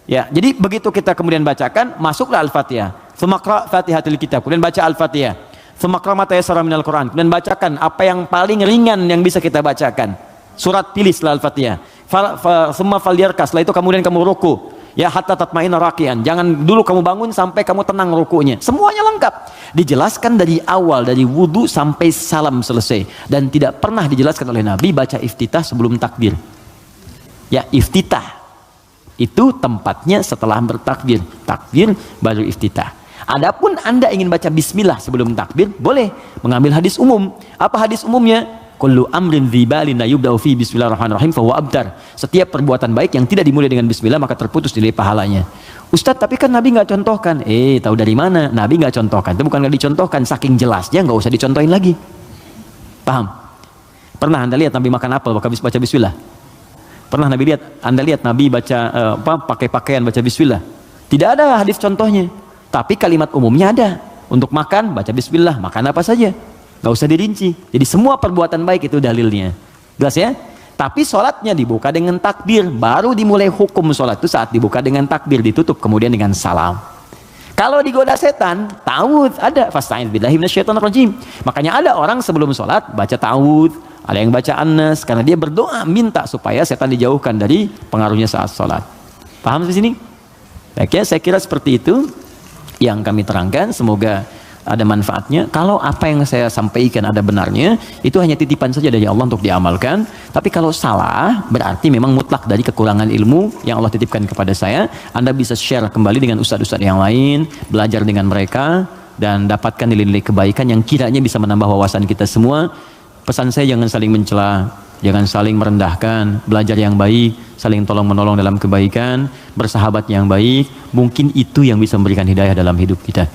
Ya, jadi begitu kita kemudian bacakan, masuklah Al-Fatihah. Tsumma Fatihatul Kitab, kemudian baca Al-Fatihah. Tsumma mata yasara minal Quran, kemudian bacakan apa yang paling ringan yang bisa kita bacakan. Surat pilih setelah Al-Fatihah. Tsumma falyarka, setelah itu kemudian kamu ruku. Ya, hatta tatma'inna raqian. Jangan dulu kamu bangun sampai kamu tenang rukunya. Semuanya lengkap. Dijelaskan dari awal, dari wudu sampai salam selesai. Dan tidak pernah dijelaskan oleh Nabi baca iftitah sebelum takbir. Ya, iftitah itu tempatnya setelah bertakbir. Takbir baru iftitah. Adapun Anda ingin baca bismillah sebelum takbir, boleh mengambil hadis umum. Apa hadis umumnya? Kullu amrin dzibalin la yubda'u fi bismillahirrahmanirrahim fa huwa abtar. Setiap perbuatan baik yang tidak dimulai dengan bismillah maka terputus nilai pahalanya. Ustaz, tapi kan Nabi nggak contohkan. Tahu dari mana? Nabi nggak contohkan. Itu bukan nggak dicontohkan, saking jelasnya nggak usah dicontohin lagi. Paham? Pernah Anda lihat Nabi makan apel habis baca bismillah? Pernah Anda lihat Nabi baca pakai pakaian baca bismillah? Tidak ada hadis contohnya. Tapi kalimat umumnya ada. Untuk makan, baca bismillah, makan apa saja. Gak usah dirinci. Jadi semua perbuatan baik itu dalilnya. Jelas ya? Tapi sholatnya dibuka dengan takbir. Baru dimulai hukum sholat itu saat dibuka dengan takbir. Ditutup kemudian dengan salam. Kalau digoda setan, ta'awudz ada. Fasta'idz billahi minasyaitonir rajim. Makanya ada orang sebelum sholat baca ta'awudz. Ada yang baca an-nas. Karena dia berdoa minta supaya setan dijauhkan dari pengaruhnya saat sholat. Paham di sini? Baik ya, saya kira seperti itu yang kami terangkan, semoga ada manfaatnya. Kalau apa yang saya sampaikan ada benarnya, itu hanya titipan saja dari Allah untuk diamalkan. Tapi kalau salah, berarti memang mutlak dari kekurangan ilmu yang Allah titipkan kepada saya. Anda bisa share kembali dengan ustadz-ustadz yang lain, belajar dengan mereka, dan dapatkan nilai-nilai kebaikan yang kiranya bisa menambah wawasan kita semua. Pesan saya, jangan saling mencela, jangan saling merendahkan, belajar yang baik, saling tolong-menolong dalam kebaikan, bersahabat yang baik. Mungkin itu yang bisa memberikan hidayah dalam hidup kita.